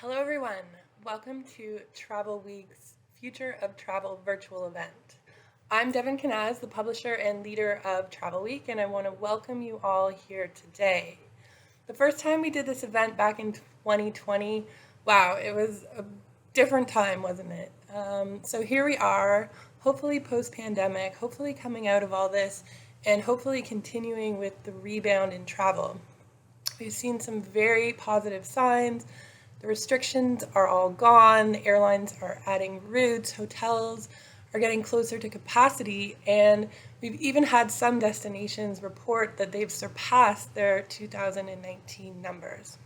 Hello, everyone. Welcome to Travelweek's Future of Travel virtual event. I'm Devin Canaz, the publisher and leader of Travelweek, and I want to welcome you all here today. The first time we did this event back in 2020, wow, it was a different time, wasn't it? So here we are, hopefully post-pandemic, hopefully coming out of all this, and hopefully continuing with the rebound in travel. We've seen some very positive signs. The restrictions are all gone. Airlines are adding routes. Hotels are getting closer to capacity. And we've even had some destinations report that they've surpassed their 2019 numbers.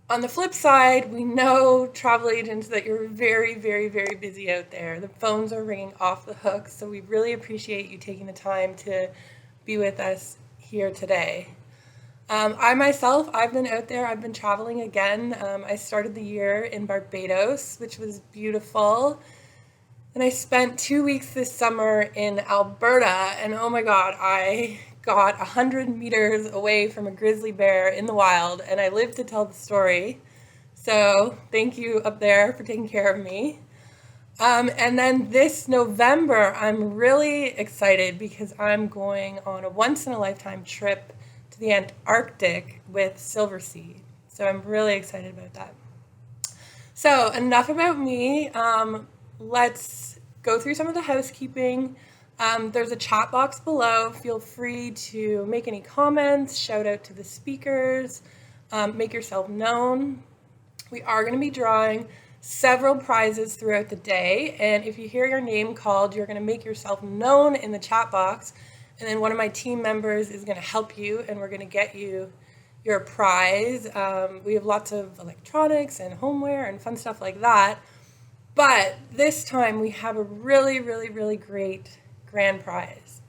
On the flip side, we know travel agents that you're very, very, very busy out there. The phones are ringing off the hook. So we really appreciate you taking the time to be with us here today. I myself, I've been out there, I've been traveling again. I started the year in Barbados, which was beautiful. And I spent 2 weeks this summer in Alberta, and oh my God, I got 100 meters away from a grizzly bear in the wild, and I lived to tell the story. So thank you up there for taking care of me. And then this November, I'm really excited because I'm going on a once-in-a-lifetime trip to the Antarctic with Silversea. So I'm really excited about that. So enough about me. Let's go through some of the housekeeping. There's a chat box below. Feel free to make any comments, shout out to the speakers, make yourself known. We are going to be drawing several prizes throughout the day, and if you hear your name called, you're going to make yourself known in the chat box, and then one of my team members is going to help you, and we're going to get you your prize. We have lots of electronics and homeware and fun stuff like that, but this time we have a really, really, really great grand prize.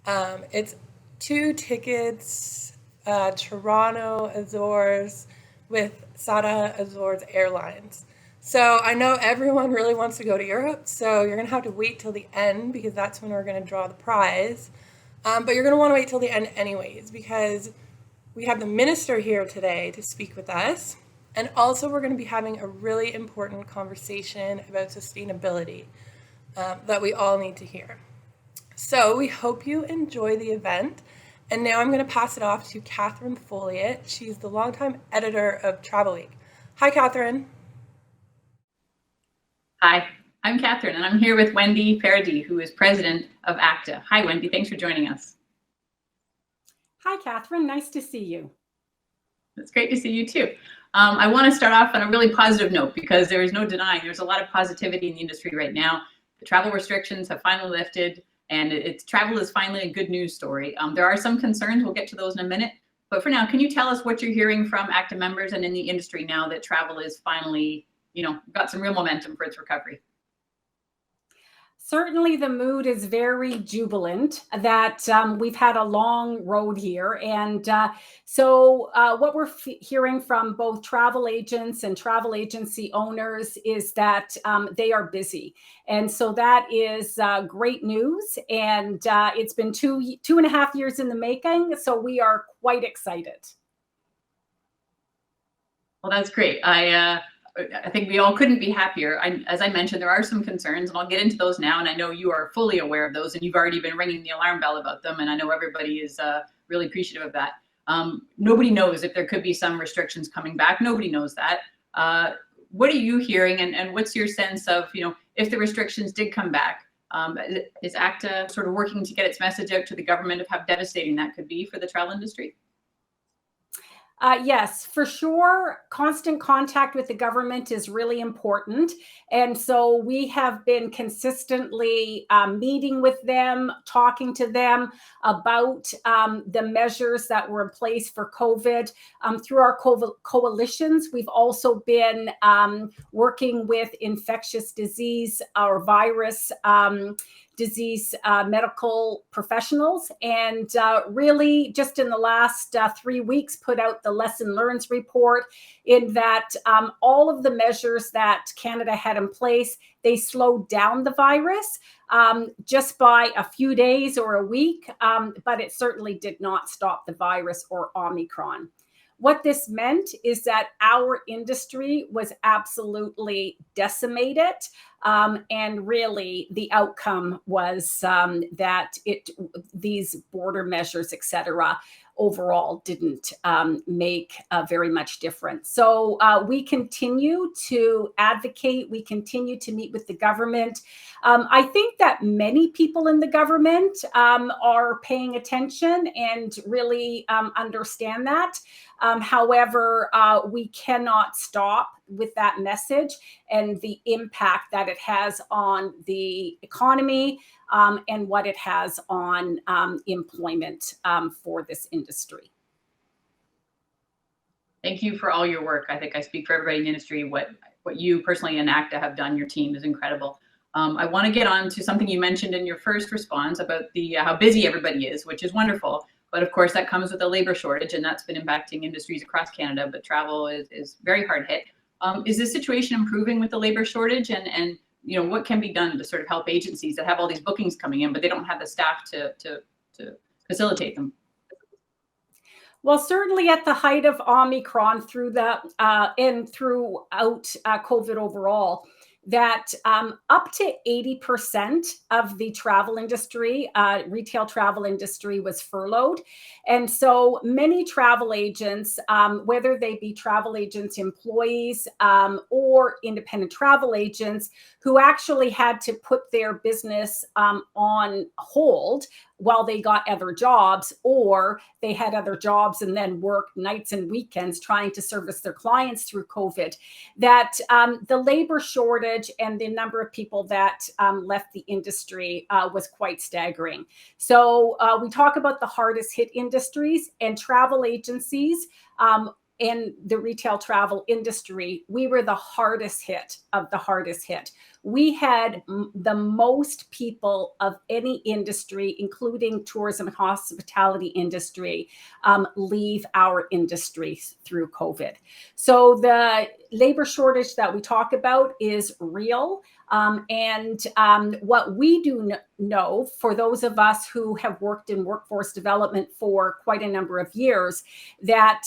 It's 2 tickets, Toronto, Azores, with SATA Azores Airlines. So I know everyone really wants to go to Europe, so you're going to have to wait till the end because that's when we're going to draw the prize. But you're going to want to wait till the end anyways because we have the minister here today to speak with us. And also we're going to be having a really important conversation about sustainability that we all need to hear. So we hope you enjoy the event. And now I'm going to pass it off to Catherine Folliott. She's the longtime editor of Travelweek. Hi, Catherine. Hi, I'm Catherine, and I'm here with Wendy Paradis, who is president of ACTA. Hi, Wendy. Thanks for joining us. Hi, Catherine. Nice to see you. It's great to see you, too. I want to start off on a really positive note because there is no denying there's a lot of positivity in the industry right now. The travel restrictions have finally lifted, and travel is finally a good news story. There are some concerns. We'll get to those in a minute. But for now, can you tell us what you're hearing from ACTA members and in the industry now that travel is finally got some real momentum for its recovery? Certainly the mood is very jubilant that we've had a long road here. And so what we're hearing from both travel agents and travel agency owners is that they are busy. And so that is great news. And it's been two and a half years in the making. So we are quite excited. Well, that's great. I think we all couldn't be happier. As I mentioned, there are some concerns, and I'll get into those now. And I know you are fully aware of those, and you've already been ringing the alarm bell about them. And I know everybody is really appreciative of that. Nobody knows if there could be some restrictions coming back. Nobody knows that. What are you hearing, and what's your sense of, if the restrictions did come back? Is ACTA sort of working to get its message out to the government of how devastating that could be for the travel industry? Yes, for sure. Constant contact with the government is really important. And so we have been consistently meeting with them, talking to them about the measures that were in place for COVID. Through our coalitions, we've also been working with infectious disease or virus disease medical professionals, and really just in the last 3 weeks put out the lesson learned report in that all of the measures that Canada had in place, they slowed down the virus just by a few days or a week, but it certainly did not stop the virus or Omicron. What this meant is that our industry was absolutely decimated. And really, the outcome was that these border measures, et cetera, overall didn't make very much difference. So we continue to advocate. We continue to meet with the government. I think that many people in the government are paying attention and really understand that. However, we cannot stop with that message and the impact that it has on the economy and what it has on employment for this industry. Thank you for all your work. I think I speak for everybody in the industry. What you personally and ACTA have done, your team is incredible. I want to get on to something you mentioned in your first response about the how busy everybody is, which is wonderful. But of course, that comes with a labor shortage, and that's been impacting industries across Canada. But travel is very hard hit. Is this situation improving with the labor shortage? And you know, what can be done to sort of help agencies that have all these bookings coming in, but they don't have the staff to facilitate them? Well, certainly at the height of Omicron and throughout COVID overall, that up to 80% of the travel industry, retail travel industry, was furloughed. And so many travel agents, whether they be travel agents employees or independent travel agents, who actually had to put their business on hold while they got other jobs, or they had other jobs and then worked nights and weekends trying to service their clients through COVID, that the labor shortage and the number of people that left the industry was quite staggering. So we talk about the hardest hit industries, and travel agencies in the retail travel industry, we were the hardest hit of the hardest hit. We had the most people of any industry, including tourism and hospitality industry, leave our industry through COVID. So the labor shortage that we talk about is real. And what we do know, for those of us who have worked in workforce development for quite a number of years, that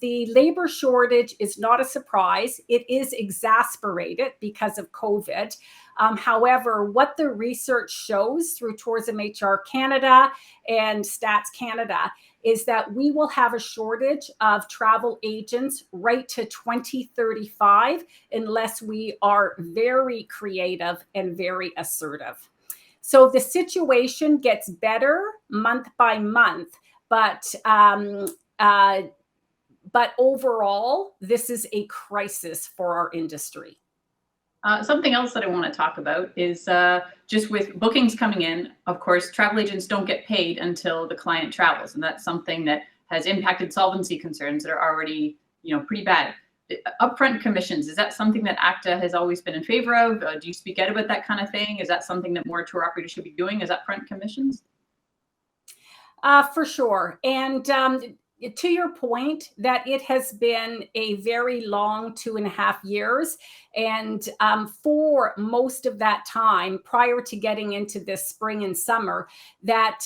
the labor shortage is not a surprise. It is exacerbated because of COVID. However, what the research shows through Tourism HR Canada and Stats Canada is that we will have a shortage of travel agents right to 2035 unless we are very creative and very assertive. So the situation gets better month by month, but overall, this is a crisis for our industry. Something else that I want to talk about is just with bookings coming in, of course, travel agents don't get paid until the client travels. And that's something that has impacted solvency concerns that are already, pretty bad. Upfront commissions, is that something that ACTA has always been in favor of? Do you speak out about that kind of thing? Is that something that more tour operators should be doing, is upfront commissions? For sure. And to your point, that it has been a very long 2.5 years. And for most of that time, prior to getting into this spring and summer, that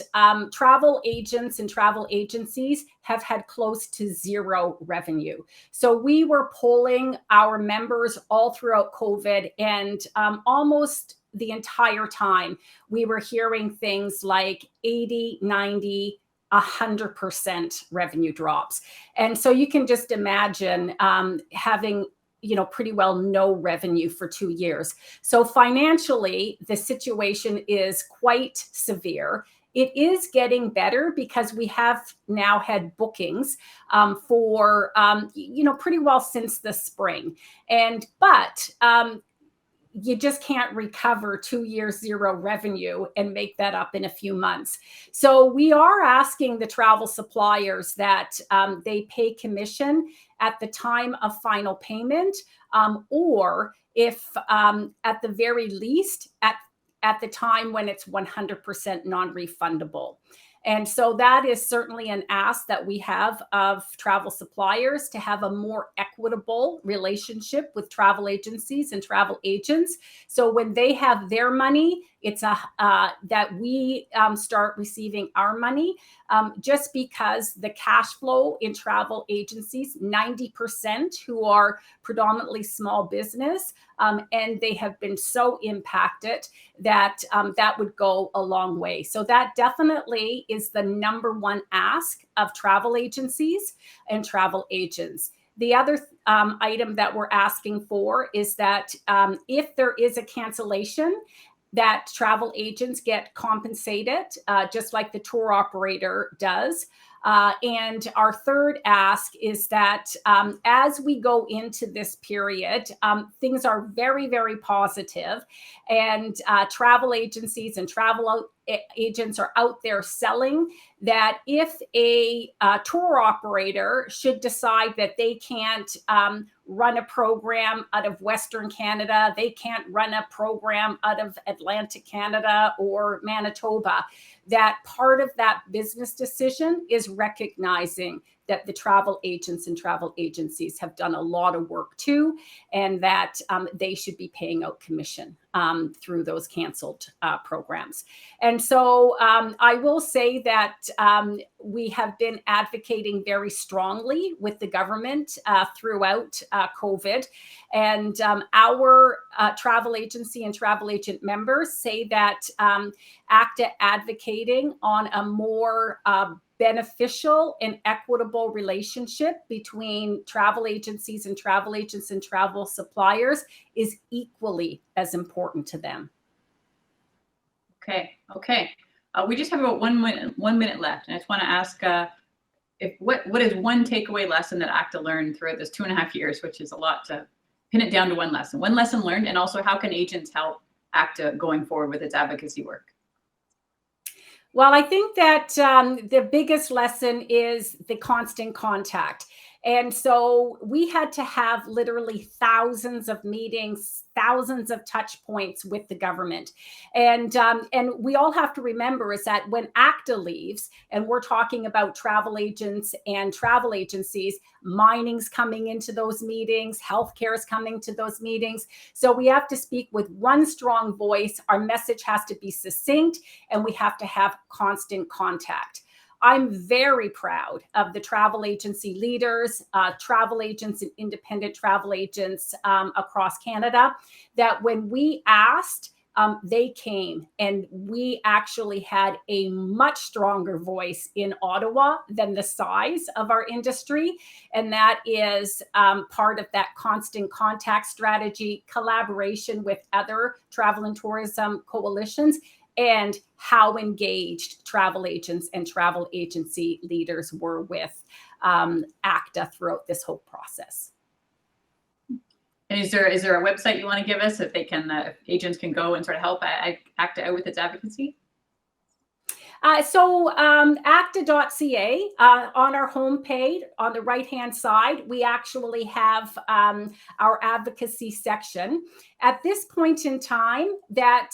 travel agents and travel agencies have had close to zero revenue. So we were polling our members all throughout COVID, and almost the entire time we were hearing things like 80, 90, 100% revenue drops. And so you can just imagine having, pretty well no revenue for 2 years. So financially, the situation is quite severe. It is getting better because we have now had bookings for, pretty well since the spring. But you just can't recover 2 years, zero revenue and make that up in a few months. So we are asking the travel suppliers that they pay commission at the time of final payment, or if at the very least at the time when it's 100% non-refundable. And so that is certainly an ask that we have of travel suppliers, to have a more equitable relationship with travel agencies and travel agents. So when they have their money, it's that we start receiving our money, just because the cash flow in travel agencies, 90% who are predominantly small business, and they have been so impacted that that would go a long way. So that definitely is the number one ask of travel agencies and travel agents. The other item that we're asking for is that if there is a cancellation, that travel agents get compensated, just like the tour operator does. And our third ask is that as we go into this period, things are very, very positive, and travel agencies and travel agents are out there selling that if a tour operator should decide that they can't run a program out of Western Canada, they can't run a program out of Atlantic Canada or Manitoba, that part of that business decision is recognizing that the travel agents and travel agencies have done a lot of work too, and that they should be paying out commission through those canceled programs. And so I will say that we have been advocating very strongly with the government throughout COVID. And our travel agency and travel agent members say that ACTA advocating on a more beneficial and equitable relationship between travel agencies and travel agents and travel suppliers is equally as important to them. Okay. We just have about 1 minute left, and I just want to ask what is one takeaway lesson that ACTA learned throughout this 2.5 years, which is a lot to pin it down to one lesson learned, and also how can agents help ACTA going forward with its advocacy work? Well, I think that the biggest lesson is the constant contact. And so we had to have literally thousands of meetings, thousands of touch points with the government. And we all have to remember is that when ACTA leaves, and we're talking about travel agents and travel agencies, mining's coming into those meetings, healthcare is coming to those meetings. So we have to speak with one strong voice. Our message has to be succinct, and we have to have constant contact. I'm very proud of the travel agency leaders, travel agents and independent travel agents across Canada, that when we asked, they came, and we actually had a much stronger voice in Ottawa than the size of our industry. And that is part of that constant contact strategy, collaboration with other travel and tourism coalitions, and how engaged travel agents and travel agency leaders were with ACTA throughout this whole process. And is there a website you want to give us if they can, if agents can go and sort of help ACTA out with its advocacy? So acta.ca, on our homepage, on the right-hand side, we actually have our advocacy section. At this point in time that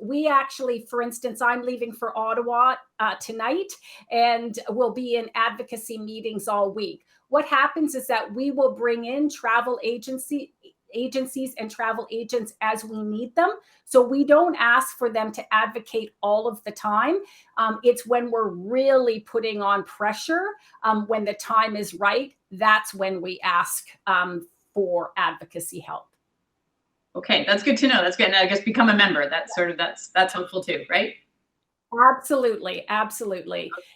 we actually, for instance, I'm leaving for Ottawa tonight, and will be in advocacy meetings all week. What happens is that we will bring in travel agencies and travel agents as we need them. So we don't ask for them to advocate all of the time. It's when we're really putting on pressure, when the time is right, that's when we ask for advocacy help. Okay, that's good to know. That's good. And I guess become a member. That's helpful too, right? Absolutely.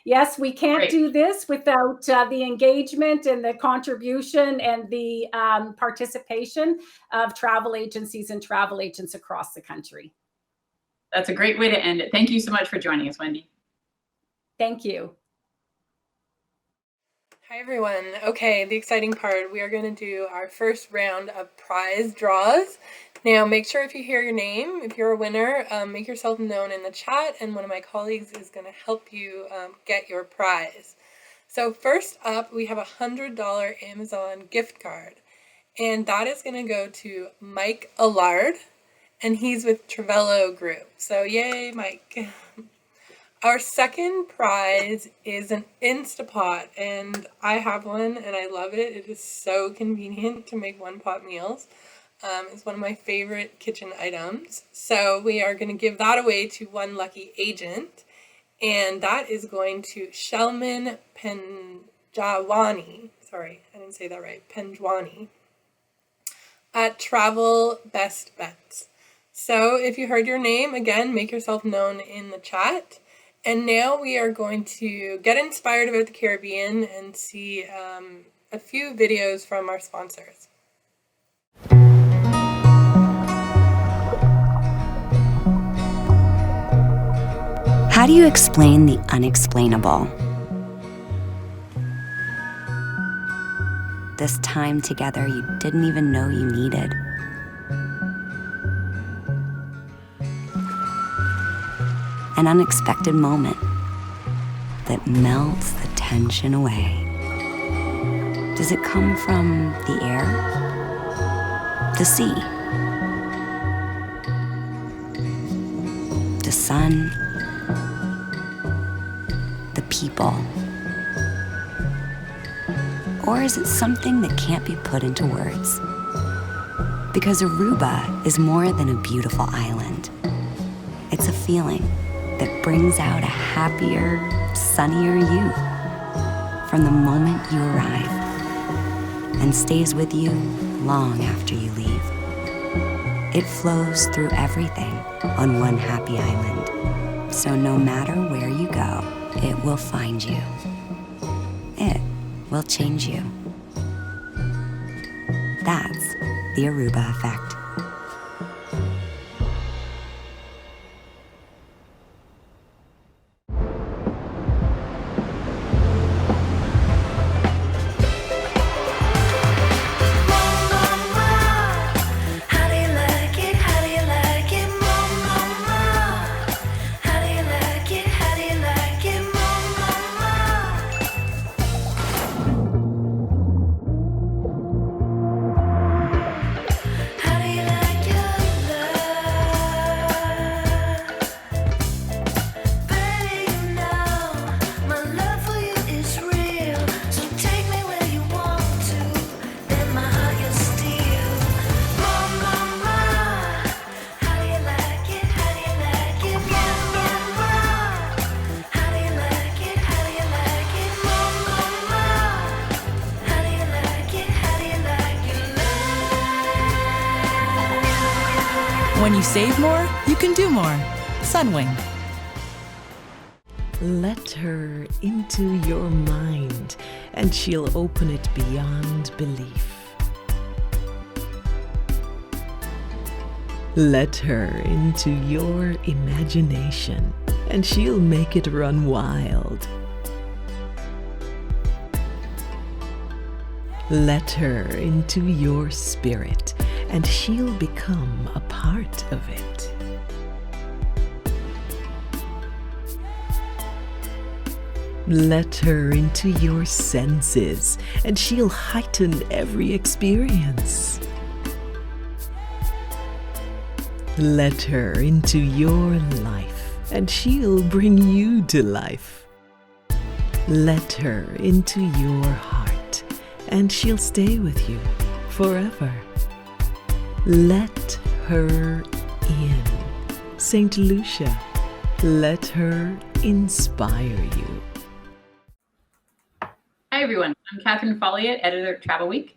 Yes, we can't Great. do this without the engagement and the contribution and the participation of travel agencies and travel agents across the country. That's a great way to end it. Thank you so much for joining us, Wendy. Thank you. Hi everyone. Okay, the exciting part. We are going to do our first round of prize draws. Now make sure if you hear your name, if you're a winner, make yourself known in the chat, and one of my colleagues is going to help you get your prize. So first up, we have a $100 Amazon gift card, and that is going to go to Mike Allard, and he's with Travelweek Group. So yay, Mike. Our second prize is an Instapot, and I have one and I love it. It is so convenient to make one-pot meals. It's one of my favorite kitchen items. So we are going to give that away to one lucky agent. And that is going to Shelman Penjwani. Sorry, I didn't say that right. Penjwani at Travel Best Bets. So if you heard your name, again, make yourself known in the chat. And now we are going to get inspired about the Caribbean and see a few videos from our sponsors. How do you explain the unexplainable? This time together you didn't even know you needed. An unexpected moment that melts the tension away. Does it come from the air? The sea? The sun? The people? Or is it something that can't be put into words? Because Aruba is more than a beautiful island. It's a feeling that brings out a happier, sunnier you from the moment you arrive and stays with you long after you leave. It flows through everything on one happy island. So no matter where you go, it will find you. It will change you. That's the Aruba effect. When you save more, you can do more. Sunwing. Let her into your mind, and she'll open it beyond belief. Let her into your imagination, and she'll make it run wild. Let her into your spirit, and she'll become a part of it. Let her into your senses, and she'll heighten every experience. Let her into your life, and she'll bring you to life. Let her into your heart, and she'll stay with you forever. Let her in. St. Lucia, let her inspire you. Hi, everyone. I'm Catherine Folliott, editor at Travelweek,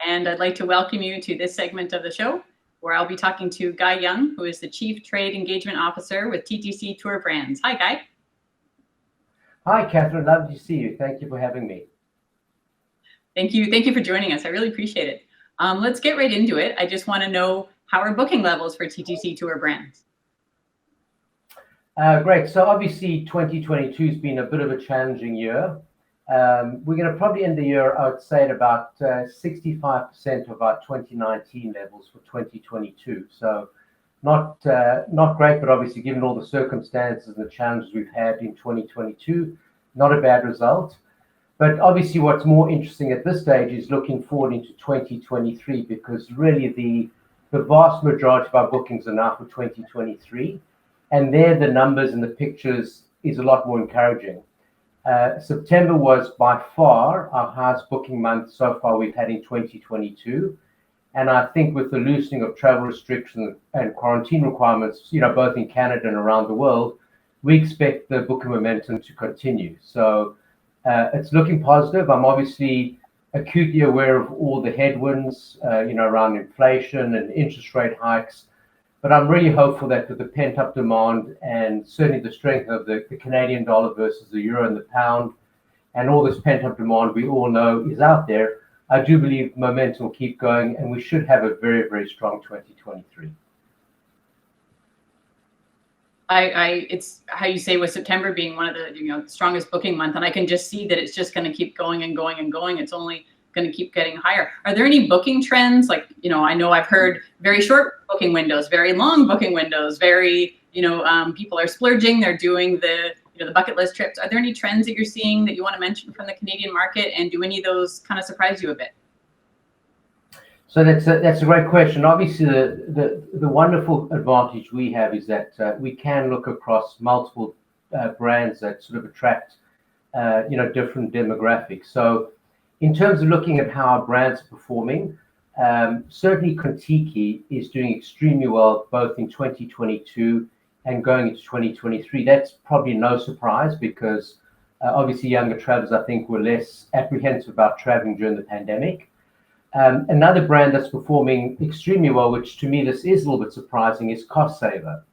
and I'd like to welcome you to this segment of the show where I'll be talking to Guy Young, who is the Chief Trade Engagement Officer with TTC Tour Brands. Hi, Guy. Hi, Catherine. Lovely to see you. Thank you for having me. Thank you. Thank you for joining us. I really appreciate it. Let's get right into it. I just want to know, how are booking levels for TTC Tour Brands? Great. So obviously 2022 has been a bit of a challenging year. We're going to probably end the year, I would say, at about 65% of our 2019 levels for 2022. So not great, but obviously given all the circumstances and the challenges we've had in 2022, not a bad result. But obviously what's more interesting at this stage is looking forward into 2023, because really the vast majority of our bookings are now for 2023. And there the numbers and the pictures is a lot more encouraging. September was by far our highest booking month so far we've had in 2022. And I think with the loosening of travel restrictions and quarantine requirements, both in Canada and around the world, we expect the booking momentum to continue. So it's looking positive. I'm obviously acutely aware of all the headwinds, around inflation and interest rate hikes. But I'm really hopeful that with the pent-up demand and certainly the strength of the Canadian dollar versus the euro and the pound, and all this pent-up demand we all know is out there, I do believe momentum will keep going, and we should have a very, very strong 2023. It's how you say, with September being one of the strongest booking month, and I can just see that it's just going to keep going and going and going. It's only going to keep getting higher. Are there any booking trends? Like, I know I've heard very short booking windows, very long booking windows, people are splurging. They're doing the bucket list trips. Are there any trends that you're seeing that you want to mention from the Canadian market? And do any of those kind of surprise you a bit? So that's a great question. Obviously, the wonderful advantage we have is that we can look across multiple brands that sort of attract different demographics. So in terms of looking at how our brands are performing, certainly Kontiki is doing extremely well both in 2022 and going into 2023. That's probably no surprise because obviously younger travelers, I think, were less apprehensive about traveling during the pandemic. Another brand that's performing extremely well, which to me this is a little bit surprising, is Cost Saver.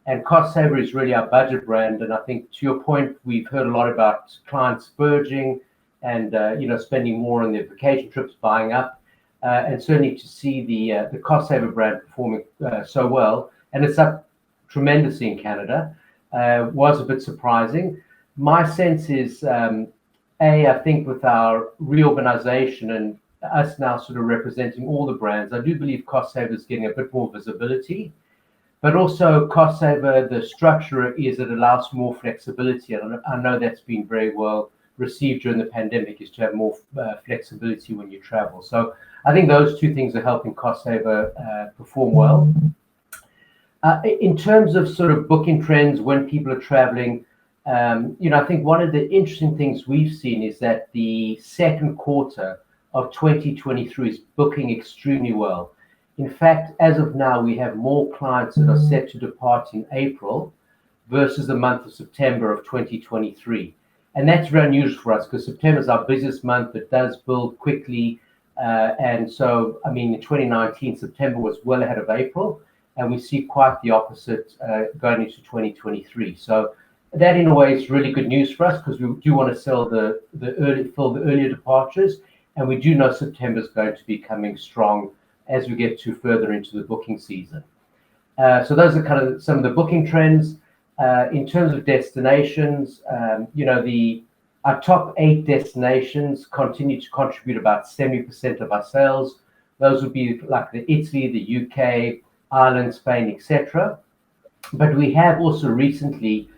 And Cost Saver is really our budget brand. And I think to your point, we've heard a lot about clients splurging and spending more on their vacation trips, buying up, and certainly to see the Cost Saver brand performing so well, and it's up tremendously in Canada, was a bit surprising. My sense is, I think with our reorganization and us now sort of representing all the brands, I do believe Cost Saver is getting a bit more visibility. But also Cost Saver, the structure is it allows for more flexibility. And I know that's been very well received during the pandemic, is to have more flexibility when you travel. So I think those two things are helping Cost Saver perform well. In terms of sort of booking trends when people are traveling, I think one of the interesting things we've seen is that the second quarter of 2023 is booking extremely well. In fact, as of now, we have more clients that are set to depart in April versus the month of September of 2023. And that's very unusual for us because September is our busiest month. It does build quickly. And so, in 2019, September was well ahead of April. And we see quite the opposite going into 2023. So that in a way is really good news for us because we do want to fill the earlier departures. And we do know September is going to be coming strong as we get further into the booking season. So those are kind of some of the booking trends. In terms of destinations, our top 8 destinations continue to contribute about 70% of our sales. Those would be like the Italy, the UK, Ireland, Spain, etc. But we have also recently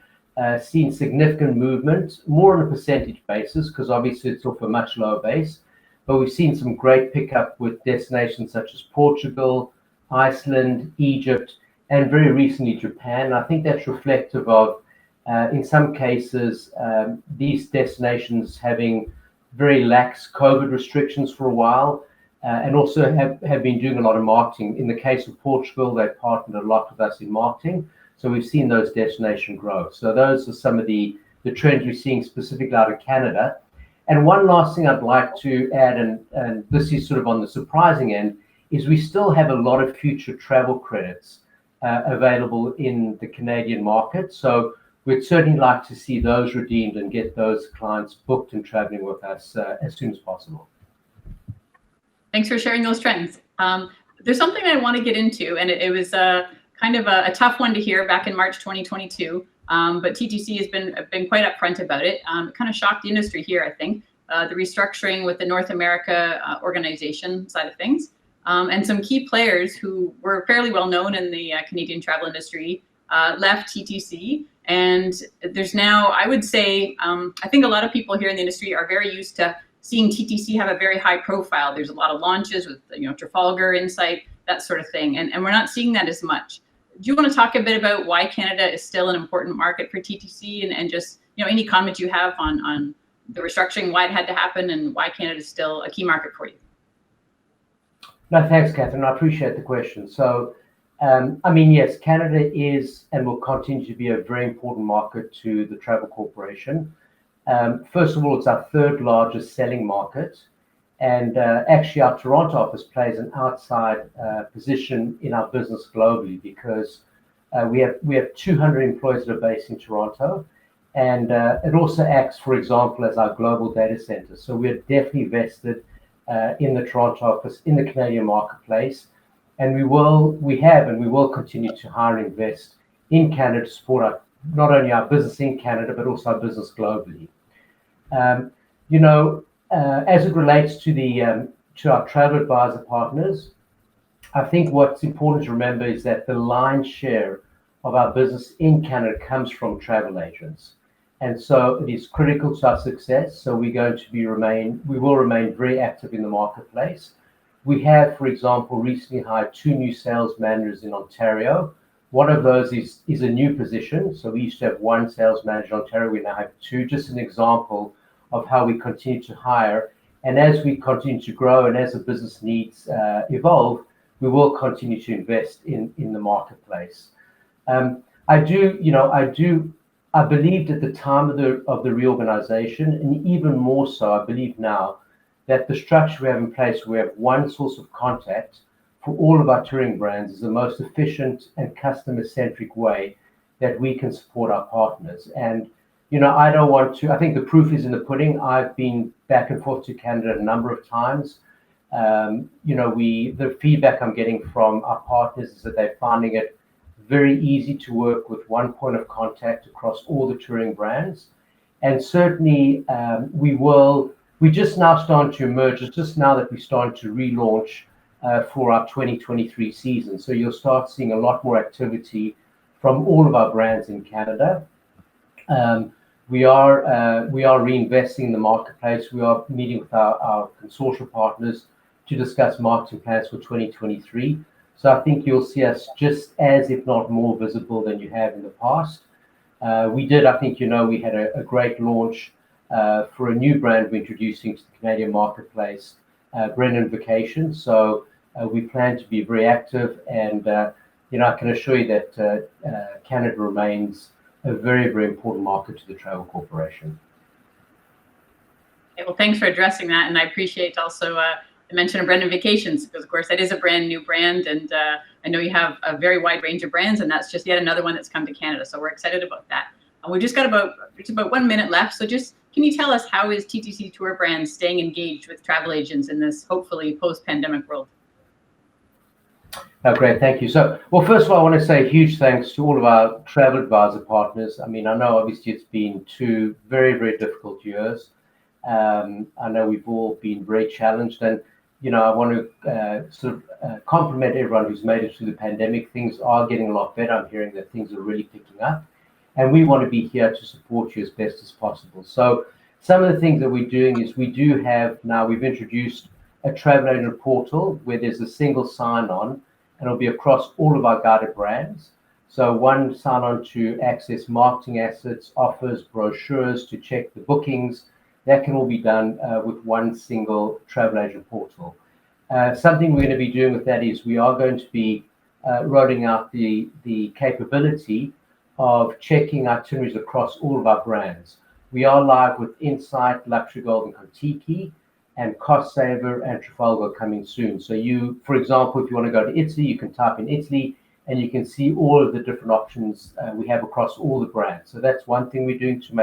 seen significant movement, more on a percentage basis, because obviously it's off a much lower base. But we've seen some great pickup with destinations such as Portugal, Iceland, Egypt, and very recently Japan. I think that's reflective of, in some cases, these destinations having very lax COVID restrictions for a while, and also have been doing a lot of marketing. In the case of Portugal, they've partnered a lot with us in marketing. So we've seen those destinations grow. So those are some of the trends we're seeing specifically out of Canada. And one last thing I'd like to add, and this is sort of on the surprising end, is we still have a lot of future travel credits available in the Canadian market. So we'd certainly like to see those redeemed and get those clients booked and traveling with us as soon as possible. Thanks for sharing those trends. There's something I want to get into, and it was kind of a tough one to hear back in March 2022. But TTC has been quite upfront about it. It kind of shocked the industry here, I think, the restructuring with the North America organization side of things. And some key players who were fairly well known in the Canadian travel industry left TTC. And there's now, I would say, I think a lot of people here in the industry are very used to seeing TTC have a very high profile. There's a lot of launches with Trafalgar, Insight, that sort of thing. And we're not seeing that as much. Do you want to talk a bit about why Canada is still an important market for TTC and just any comments you have on the restructuring, why it had to happen, and why Canada is still a key market for you? No, thanks, Catherine. I appreciate the question. So, I mean, yes, Canada is and will continue to be a very important market to the Travel Corporation. First of all, it's our third largest selling market. And actually, our Toronto office plays an outside position in our business globally because we have 200 employees that are based in Toronto. And it also acts, for example, as our global data center. So we're definitely vested in the Toronto office, in the Canadian marketplace. And we have and we will continue to hire and invest in Canada to support not only our business in Canada, but also our business globally. As it relates to our travel advisor partners, I think what's important to remember is that the lion's share of our business in Canada comes from travel agents. And so it is critical to our success. So we will remain very active in the marketplace. We have, for example, recently hired 2 new sales managers in Ontario. One of those is a new position. So we used to have 1 sales manager in Ontario. We now have 2. Just an example of how we continue to hire. And as we continue to grow and as the business needs evolve, we will continue to invest in the marketplace. I believed at the time of the reorganization, and even more so, I believe now, that the structure we have in place, we have one source of contact for all of our touring brands, is the most efficient and customer-centric way that we can support our partners. And I think the proof is in the pudding. I've been back and forth to Canada a number of times. The feedback I'm getting from our partners is that they're finding it very easy to work with one point of contact across all the touring brands. And certainly we're just now starting to emerge. It's just now that we're starting to relaunch for our 2023 season. So you'll start seeing a lot more activity from all of our brands in Canada. We are reinvesting in the marketplace. We are meeting with our consortium partners to discuss marketing plans for 2023. So I think you'll see us just as, if not more, visible than you have in the past. We had a great launch for a new brand we're introducing to the Canadian marketplace, Brennan Vacations. So we plan to be very active, and I can assure you that Canada remains a very, very important market to the Travel Corporation. Okay, well, thanks for addressing that, and I appreciate also the mention of Brennan Vacations, because of course that is a brand new brand, and I know you have a very wide range of brands, and that's just yet another one that's come to Canada. So we're excited about that. And we've just got about 1 minute left. So just can you tell us, how is TTC Tour Brands staying engaged with travel agents in this hopefully post-pandemic world? Oh, great, thank you. So, well, first of all, I want to say a huge thanks to all of our travel advisor partners. I mean, I know obviously it's been 2 very, very difficult years. I know we've all been very challenged, and I want to compliment everyone who's made it through the pandemic. Things are getting a lot better. I'm hearing that things are really picking up, and we want to be here to support you as best as possible. So some of the things that we're doing is we've introduced a travel agent portal where there's a single sign-on, and it'll be across all of our guided brands. So one sign-on to access marketing assets, offers, brochures, to check the bookings. That can all be done with one single travel agent portal. Something we're going to be doing with that is we are going to be rolling out the capability of checking itineraries across all of our brands. We are live with Insight, Luxury Gold, and Contiki, and Cost Saver and Trafalgar coming soon. So for example, if you want to go to Italy, you can type in Italy, and you can see all of the different options we have across all the brands. So that's one thing we're doing to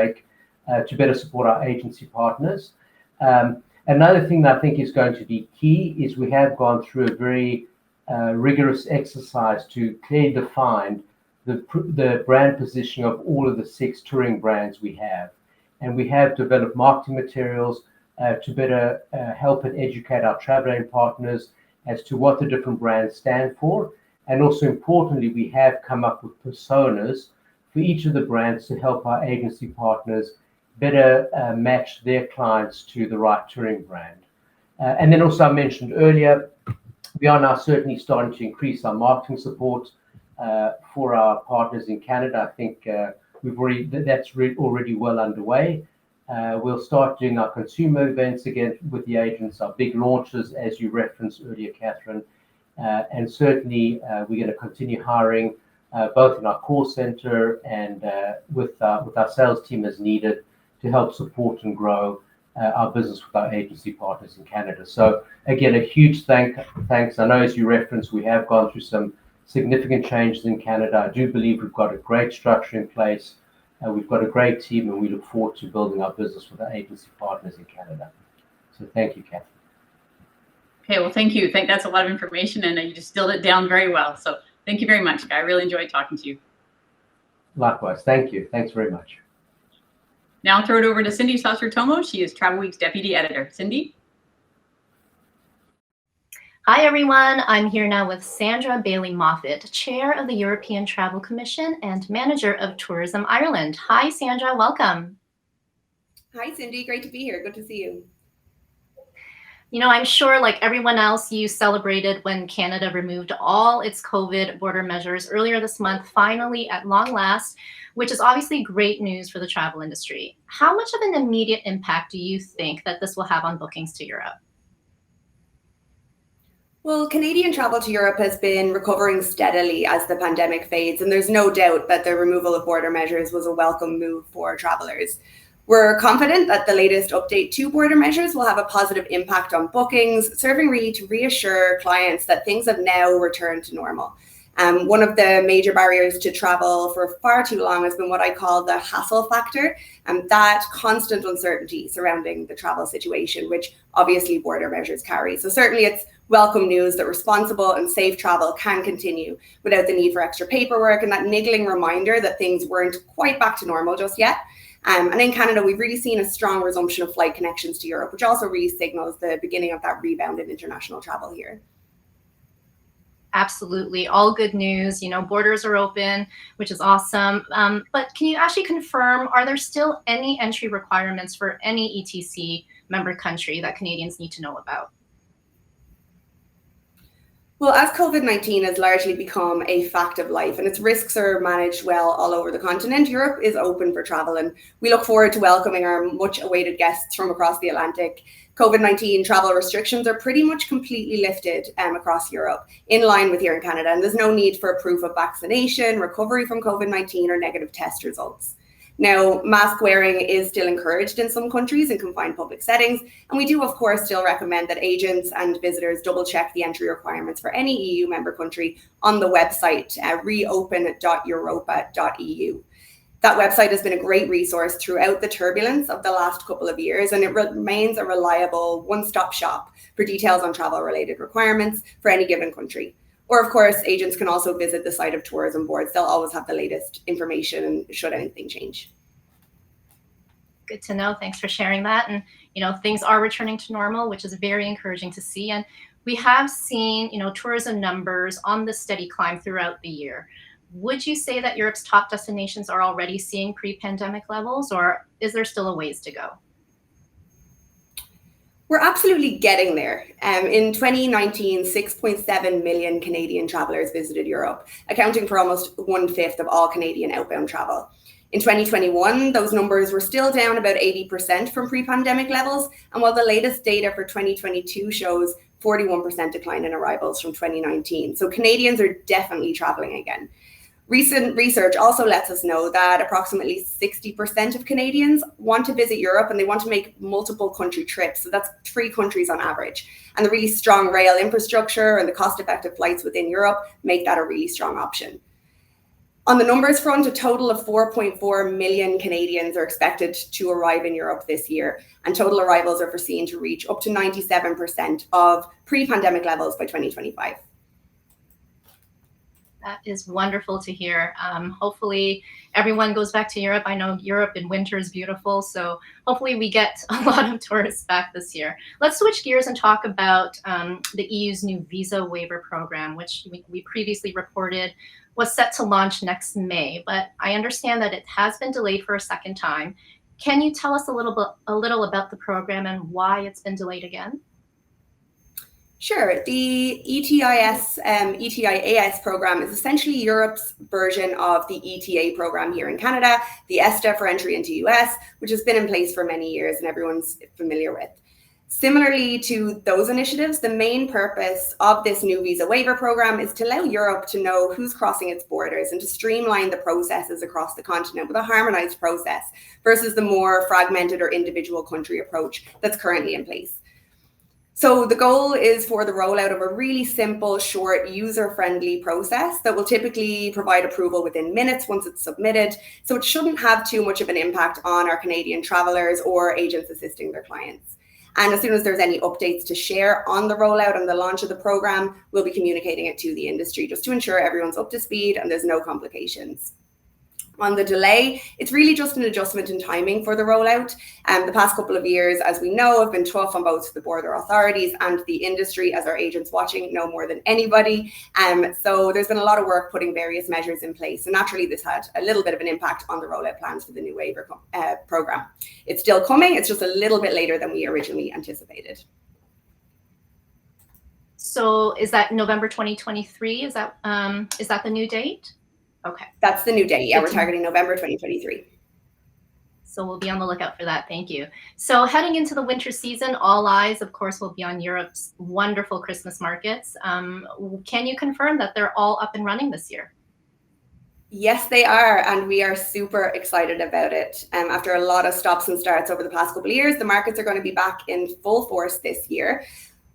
better support our agency partners. Another thing that I think is going to be key is we have gone through a very rigorous exercise to clearly define the brand positioning of all of the 6 touring brands we have. And we have developed marketing materials to better help and educate our travel agent partners as to what the different brands stand for. And also importantly, we have come up with personas for each of the brands to help our agency partners better match their clients to the right touring brand. And then also, I mentioned earlier, we are now certainly starting to increase our marketing support for our partners in Canada. I think that's already well underway. We'll start doing our consumer events again with the agents, our big launches, as you referenced earlier, Catherine. And certainly, we're going to continue hiring both in our call center and with our sales team as needed to help support and grow our business with our agency partners in Canada. So again, a huge thanks. I know, as you referenced, we have gone through some significant changes in Canada. I do believe we've got a great structure in place. We've got a great team, and we look forward to building our business with our agency partners in Canada. So thank you, Catherine. Okay, well, thank you. That's a lot of information, and you distilled it down very well. So thank you very much, Guy. I really enjoyed talking to you. Likewise. Thank you. Thanks very much. Now I'll throw it over to Cindy Saucer-Tomo. She is Travelweek's Deputy Editor. Cindy? Hi, everyone. I'm here now with Sandra Bailey-Moffat, Chair of the European Travel Commission and Manager of Tourism Ireland. Hi, Sandra. Welcome. Hi, Cindy. Great to be here. Good to see you. You know, I'm sure, like everyone else, you celebrated when Canada removed all its COVID border measures earlier this month, finally at long last, which is obviously great news for the travel industry. How much of an immediate impact do you think that this will have on bookings to Europe? Well, Canadian travel to Europe has been recovering steadily as the pandemic fades, and there's no doubt that the removal of border measures was a welcome move for travelers. We're confident that the latest update to border measures will have a positive impact on bookings, serving really to reassure clients that things have now returned to normal. One of the major barriers to travel for far too long has been what I call the hassle factor, and that constant uncertainty surrounding the travel situation, which obviously border measures carry. So certainly it's welcome news that responsible and safe travel can continue without the need for extra paperwork and that niggling reminder that things weren't quite back to normal just yet. And in Canada, we've really seen a strong resumption of flight connections to Europe, which also really signals the beginning of that rebound in international travel here. Absolutely. All good news. You know, borders are open, which is awesome. But can you actually confirm, are there still any entry requirements for any ETC member country that Canadians need to know about? Well, as COVID-19 has largely become a fact of life and its risks are managed well all over the continent, Europe is open for travel, and we look forward to welcoming our much awaited guests from across the Atlantic. COVID-19 travel restrictions are pretty much completely lifted across Europe, in line with here in Canada, and there's no need for a proof of vaccination, recovery from COVID-19, or negative test results. Now, mask wearing is still encouraged in some countries in confined public settings, and we do, of course, still recommend that agents and visitors double check the entry requirements for any EU member country on the website reopen.europa.eu. That website has been a great resource throughout the turbulence of the last couple of years, and it remains a reliable one-stop shop for details on travel-related requirements for any given country. Or, of course, agents can also visit the site of tourism boards. They'll always have the latest information should anything change. Good to know. Thanks for sharing that. And, you know, things are returning to normal, which is very encouraging to see. And we have seen, you know, tourism numbers on the steady climb throughout the year. Would you say that Europe's top destinations are already seeing pre-pandemic levels, or is there still a ways to go? We're absolutely getting there. In 2019, 6.7 million Canadian travellers visited Europe, accounting for almost 1/5 of all Canadian outbound travel. In 2021, those numbers were still down about 80% from pre-pandemic levels, and while the latest data for 2022 shows 41% decline in arrivals from 2019. So Canadians are definitely travelling again. Recent research also lets us know that approximately 60% of Canadians want to visit Europe, and they want to make multiple country trips. So that's 3 countries on average. And the really strong rail infrastructure and the cost-effective flights within Europe make that a really strong option. On the numbers front, a total of 4.4 million Canadians are expected to arrive in Europe this year, and total arrivals are foreseen to reach up to 97% of pre-pandemic levels by 2025. That is wonderful to hear. Hopefully everyone goes back to Europe. I know Europe in winter is beautiful, so hopefully we get a lot of tourists back this year. Let's switch gears and talk about the EU's new visa waiver program, which we previously reported was set to launch next May, but I understand that it has been delayed for a second time. Can you tell us a little about the program and why it's been delayed again? Sure. The ETIAS program is essentially Europe's version of the ETA program here in Canada, the ESTA for entry into US, which has been in place for many years and everyone's familiar with. Similarly to those initiatives, the main purpose of this new visa waiver program is to allow Europe to know who's crossing its borders and to streamline the processes across the continent with a harmonized process versus the more fragmented or individual country approach that's currently in place. So the goal is for the rollout of a really simple, short, user-friendly process that will typically provide approval within minutes once it's submitted. So it shouldn't have too much of an impact on our Canadian travelers or agents assisting their clients. And as soon as there's any updates to share on the rollout and the launch of the program, we'll be communicating it to the industry just to ensure everyone's up to speed and there's no complications. On the delay, it's really just an adjustment in timing for the rollout. The past couple of years, as we know, have been tough on both the border authorities and the industry, as our agents watching know more than anybody. So there's been a lot of work putting various measures in place. And naturally, this had a little bit of an impact on the rollout plans for the new waiver program. It's still coming. It's just a little bit later than we originally anticipated. So is that November 2023? Is that the new date? Okay. That's the new date. Yeah, we're targeting November 2023. So we'll be on the lookout for that. Thank you. So heading into the winter season, all eyes, of course, will be on Europe's wonderful Christmas markets. Can you confirm that they're all up and running this year? Yes, they are, and we are super excited about it. After a lot of stops and starts over the past couple of years, the markets are going to be back in full force this year.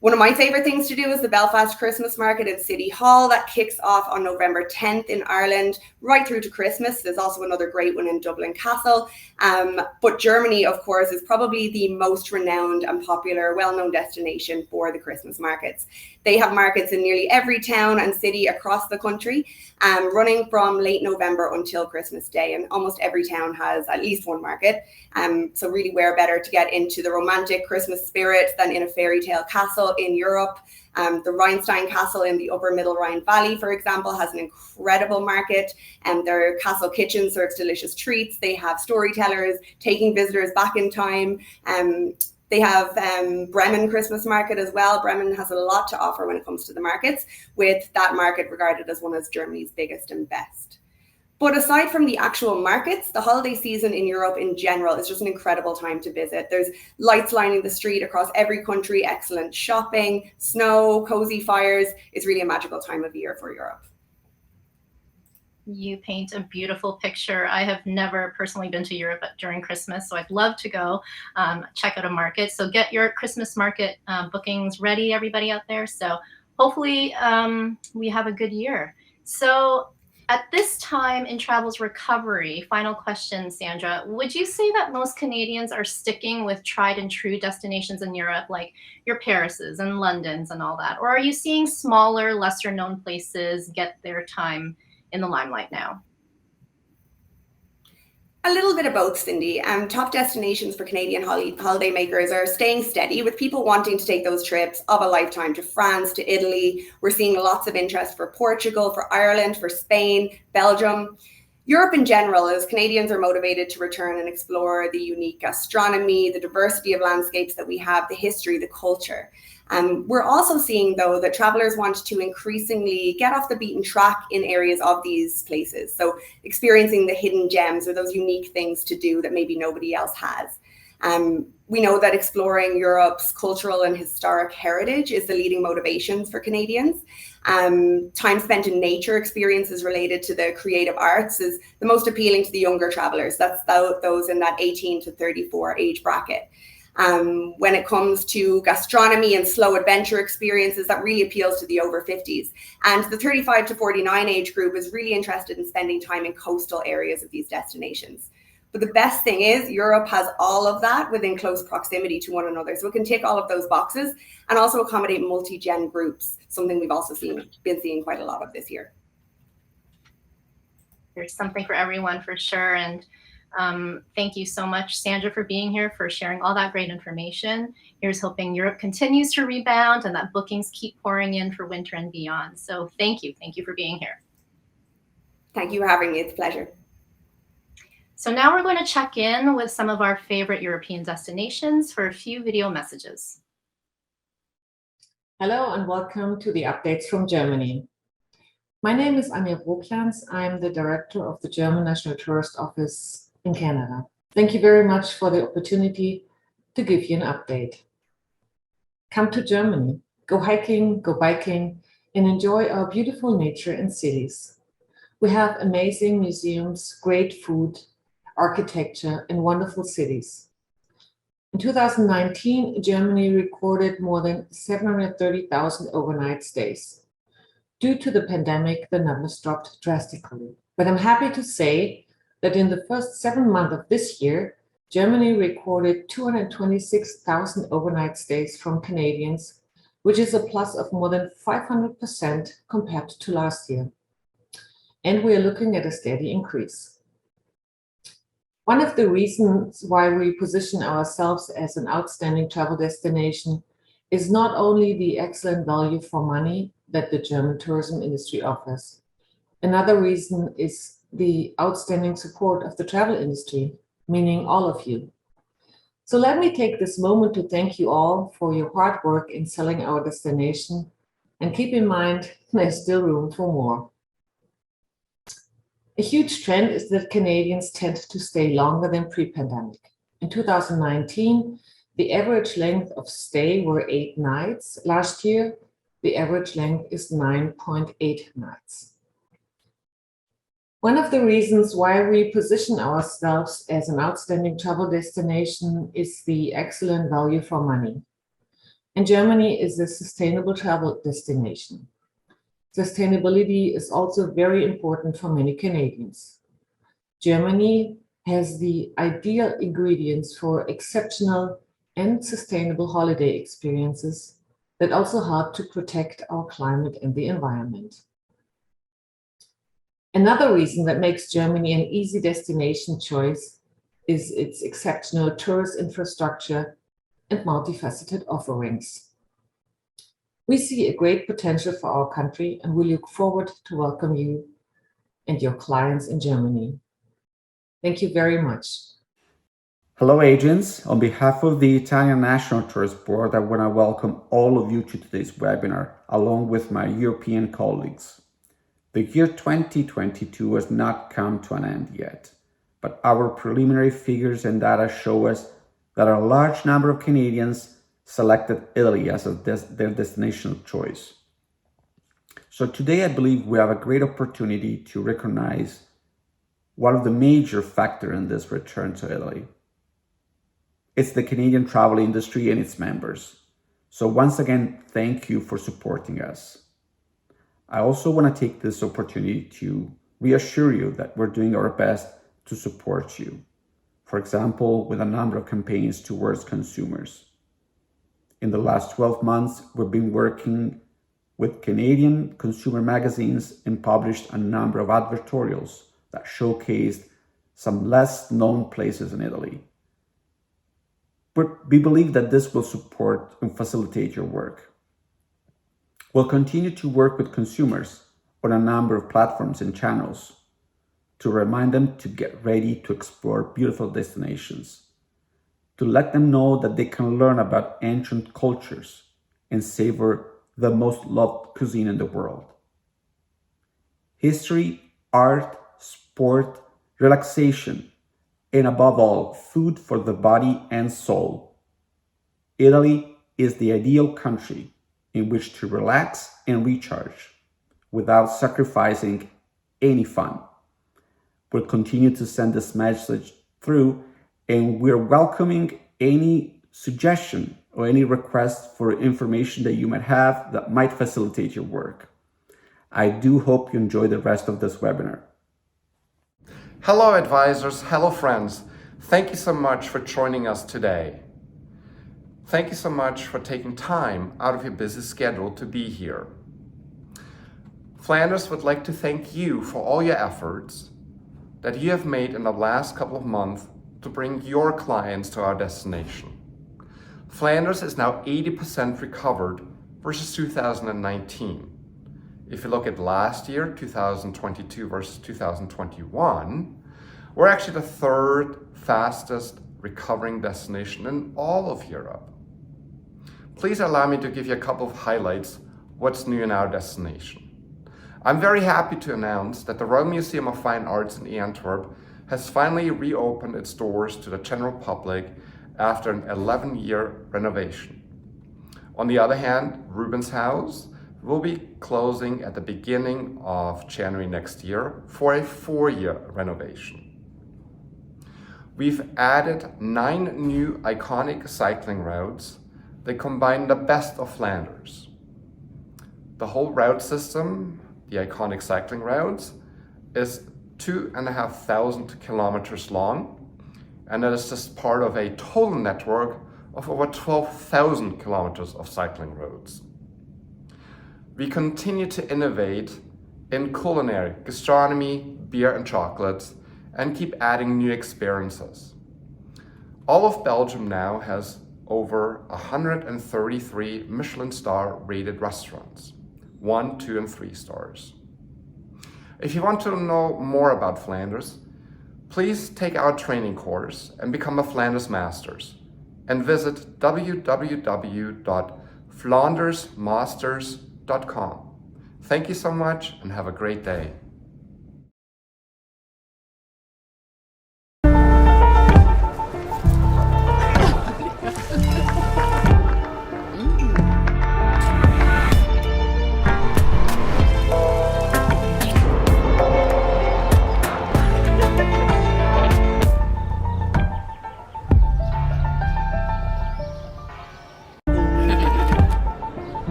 One of my favorite things to do is the Belfast Christmas Market at City Hall that kicks off on November 10th in Ireland, right through to Christmas. There's also another great one in Dublin Castle. But Germany, of course, is probably the most renowned and popular, well-known destination for the Christmas markets. They have markets in nearly every town and city across the country, running from late November until Christmas Day. And almost every town has at least one market. So really, where better to get into the romantic Christmas spirit than in a fairy tale castle in Europe. The Rhinestein Castle in the upper Middle Rhine Valley, for example, has an incredible market, and their castle kitchen serves delicious treats. They have storytellers taking visitors back in time. They have Bremen Christmas Market as well. Bremen has a lot to offer when it comes to the markets, with that market regarded as one of Germany's biggest and best. But aside from the actual markets, the holiday season in Europe in general is just an incredible time to visit. There's lights lining the street across every country, excellent shopping, snow, cozy fires. It's really a magical time of year for Europe. You paint a beautiful picture. I have never personally been to Europe during Christmas, so I'd love to go check out a market. So get your Christmas market bookings ready, everybody out there. So hopefully we have a good year. So at this time in travel's recovery, final question, Sandra, would you say that most Canadians are sticking with tried and true destinations in Europe, like your Parises and Londons and all that? Or are you seeing smaller, lesser known places get their time in the limelight now? A little bit of both, Cindy. Top destinations for Canadian holiday makers are staying steady, with people wanting to take those trips of a lifetime to France, to Italy. We're seeing lots of interest for Portugal, for Ireland, for Spain, Belgium. Europe in general, as Canadians are motivated to return and explore the unique gastronomy, the diversity of landscapes that we have, the history, the culture. We're also seeing, though, that travelers want to increasingly get off the beaten track in areas of these places. So experiencing the hidden gems or those unique things to do that maybe nobody else has. We know that exploring Europe's cultural and historic heritage is the leading motivations for Canadians. Time spent in nature, experiences related to the creative arts, is the most appealing to the younger travelers. That's those in that 18 to 34 age bracket. When it comes to gastronomy and slow adventure experiences, that really appeals to the over 50s. And the 35 to 49 age group is really interested in spending time in coastal areas of these destinations. But the best thing is Europe has all of that within close proximity to one another. So it can tick all of those boxes and also accommodate multi-gen groups, something we've also been seeing quite a lot of this year. There's something for everyone for sure. And thank you so much, Sandra, for being here, for sharing all that great information. Here's hoping Europe continues to rebound and that bookings keep pouring in for winter and beyond. So thank you. Thank you for being here. Thank you for having me. It's a pleasure. So now we're going to check in with some of our favorite European destinations for a few video messages. Hello and welcome to the updates from Germany. My name is Anja Broklands. I'm the director of the German National Tourist Office in Canada. Thank you very much for the opportunity to give you an update. Come to Germany, go hiking, go biking, and enjoy our beautiful nature and cities. We have amazing museums, great food, architecture, and wonderful cities. In 2019, Germany recorded more than 730,000 overnight stays. Due to the pandemic, the numbers dropped drastically. But I'm happy to say that in the first 7 months of this year, Germany recorded 226,000 overnight stays from Canadians, which is a plus of more than 500% compared to last year. And we are looking at a steady increase. One of the reasons why we position ourselves as an outstanding travel destination is not only the excellent value for money that the German tourism industry offers. Another reason is the outstanding support of the travel industry, meaning all of you. So let me take this moment to thank you all for your hard work in selling our destination, and keep in mind there's still room for more. A huge trend is that Canadians tend to stay longer than pre-pandemic. In 2019, the average length of stay were 8 nights. Last year, the average length is 9.8 nights. One of the reasons why we position ourselves as an outstanding travel destination is the excellent value for money. And Germany is a sustainable travel destination. Sustainability is also very important for many Canadians. Germany has the ideal ingredients for exceptional and sustainable holiday experiences that also help to protect our climate and the environment. Another reason that makes Germany an easy destination choice is its exceptional tourist infrastructure and multifaceted offerings. We see a great potential for our country, and we look forward to welcome you and your clients in Germany. Thank you very much. Hello agents, on behalf of the Italian National Tourist Board, I want to welcome all of you to today's webinar, along with my European colleagues. The year 2022 has not come to an end yet, but our preliminary figures and data show us that a large number of Canadians selected Italy as their destination of choice. So today I believe we have a great opportunity to recognize one of the major factors in this return to Italy. It's the Canadian travel industry and its members. So once again, thank you for supporting us. I also want to take this opportunity to reassure you that we're doing our best to support you. For example, with a number of campaigns towards consumers. In the last 12 months, we've been working with Canadian consumer magazines and published a number of advertorials that showcased some less known places in Italy. But we believe that this will support and facilitate your work. We'll continue to work with consumers on a number of platforms and channels to remind them to get ready to explore beautiful destinations, to let them know that they can learn about ancient cultures and savor the most loved cuisine in the world. History, art, sport, relaxation, and above all, food for the body and soul. Italy is the ideal country in which to relax and recharge without sacrificing any fun. We'll continue to send this message through, and we're welcoming any suggestion or any request for information that you might have that might facilitate your work. I do hope you enjoy the rest of this webinar. Hello advisors, hello friends. Thank you so much for joining us today. Thank you so much for taking time out of your busy schedule to be here. Flanders would like to thank you for all your efforts that you have made in the last couple of months to bring your clients to our destination. Flanders is now 80% recovered versus 2019. If you look at last year, 2022 versus 2021, we're actually the third fastest recovering destination in all of Europe. please allow me to give you a couple of highlights what's new in our destination. I'm very happy to announce that the Royal Museum of Fine Arts in Antwerp has finally reopened its doors to the general public after an 11-year renovation. On the other hand, Rubens House will be closing at the beginning of January next year for a 4-year renovation. We've added 9 new iconic cycling routes that combine the best of Flanders. The whole route system, the iconic cycling routes, is 2,500 kilometers long, and that is just part of a total network of over 12,000 kilometers of cycling roads. We continue to innovate in culinary, gastronomy, beer and chocolates, and keep adding new experiences. All of Belgium now has over 133 Michelin star rated restaurants, 1, 2, and 3 stars. If you want to know more about Flanders, please take our training course and become a Flanders Masters and visit www.flandersmasters.com. Thank you so much and have a great day.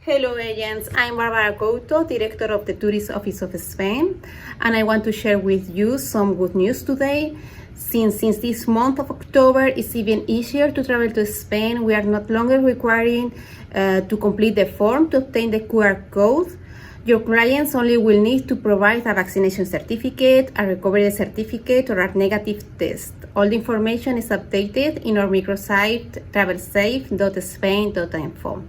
Hello agents, I'm Barbara Couto, Director of the Tourist Office of Spain, and I want to share with you some good news today. Since this month of October, it's even easier to travel to Spain. We are not longer requiring to complete the form to obtain the QR code. Your clients only will need to provide a vaccination certificate, a recovery certificate, or a negative test. All the information is updated in our microsite travelsafe.spain.info.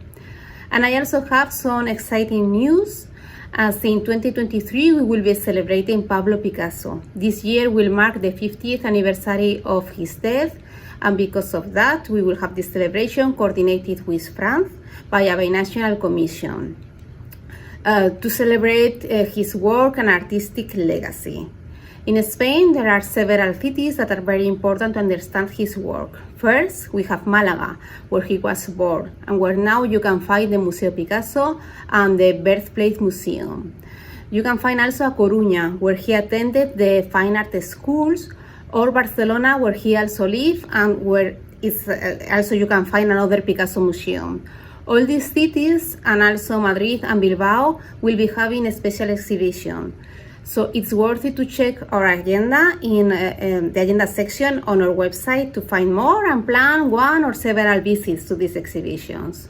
And I also have some exciting news, as in 2023 we will be celebrating Pablo Picasso. This year will mark the 50th anniversary of his death, and because of that we will have this celebration coordinated with France by a binational commission to celebrate his work and artistic legacy. In Spain, there are several cities that are very important to understand his work. First, we have Malaga, where he was born, and where now you can find the Museo Picasso and the Birthplace Museum. You can find also A Coruña, where he attended the fine art schools, or Barcelona, where he also lived, and where is also you can find another Picasso museum. All these cities, and also Madrid and Bilbao, will be having a special exhibition. So it's worth it to check our agenda in the agenda section on our website to find more and plan one or several visits to these exhibitions.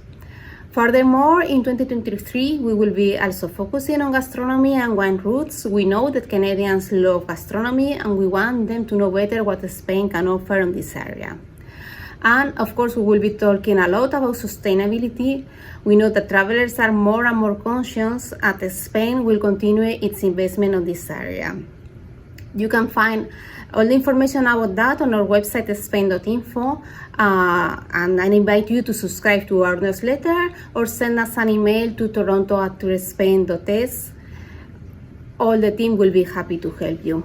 Furthermore, in 2023, we will be also focusing on gastronomy and wine routes. We know that Canadians love gastronomy, and we want them to know better what Spain can offer in this area. And of course, we will be talking a lot about sustainability. We know that travelers are more and more conscious, and Spain will continue its investment on this area. You can find all the information about that on our website, spain.info, and I invite you to subscribe to our newsletter or send us an email to toronto@tourspain.es. All the team will be happy to help you.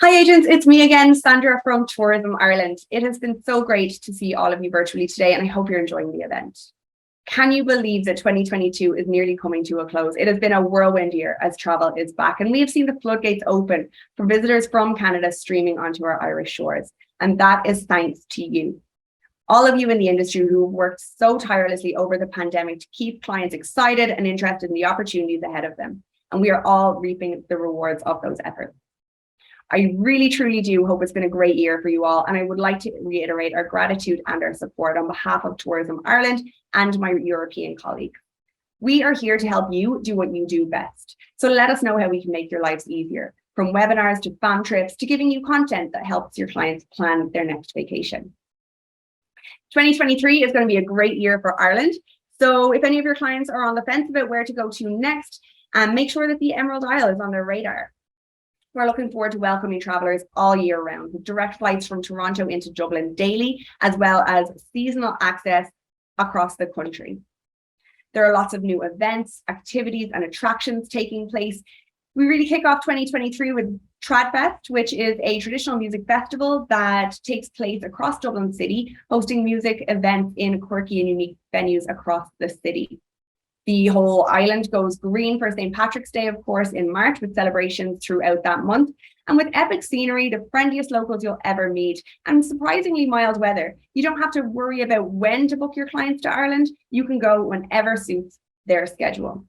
Hi agents, it's me again, Sandra from Tourism Ireland. It has been so great to see all of you virtually today, and I hope you're enjoying the event. Can you believe that 2022 is nearly coming to a close? It has been a whirlwind year as travel is back, and we have seen the floodgates open for visitors from Canada streaming onto our Irish shores, and that is thanks to you. All of you in the industry who have worked so tirelessly over the pandemic to keep clients excited and interested in the opportunities ahead of them, and we are all reaping the rewards of those efforts. I really, truly do hope it's been a great year for you all, and I would like to reiterate our gratitude and our support on behalf of Tourism Ireland and my European colleagues. We are here to help you do what you do best. So let us know how we can make your lives easier, from webinars to fam trips to giving you content that helps your clients plan their next vacation. 2023 is going to be a great year for Ireland. So if any of your clients are on the fence about where to go to next, make sure that the Emerald Isle is on their radar. We're looking forward to welcoming travelers all year round with direct flights from Toronto into Dublin daily, as well as seasonal access across the country. There are lots of new events, activities, and attractions taking place. We really kick off 2023 with Tradfest, which is a traditional music festival that takes place across Dublin City, hosting music events in quirky and unique venues across the city. The whole island goes green for St. Patrick's Day, of course, in March, with celebrations throughout that month. And with epic scenery, the friendliest locals you'll ever meet, and surprisingly mild weather, you don't have to worry about when to book your clients to Ireland. You can go whenever suits their schedule.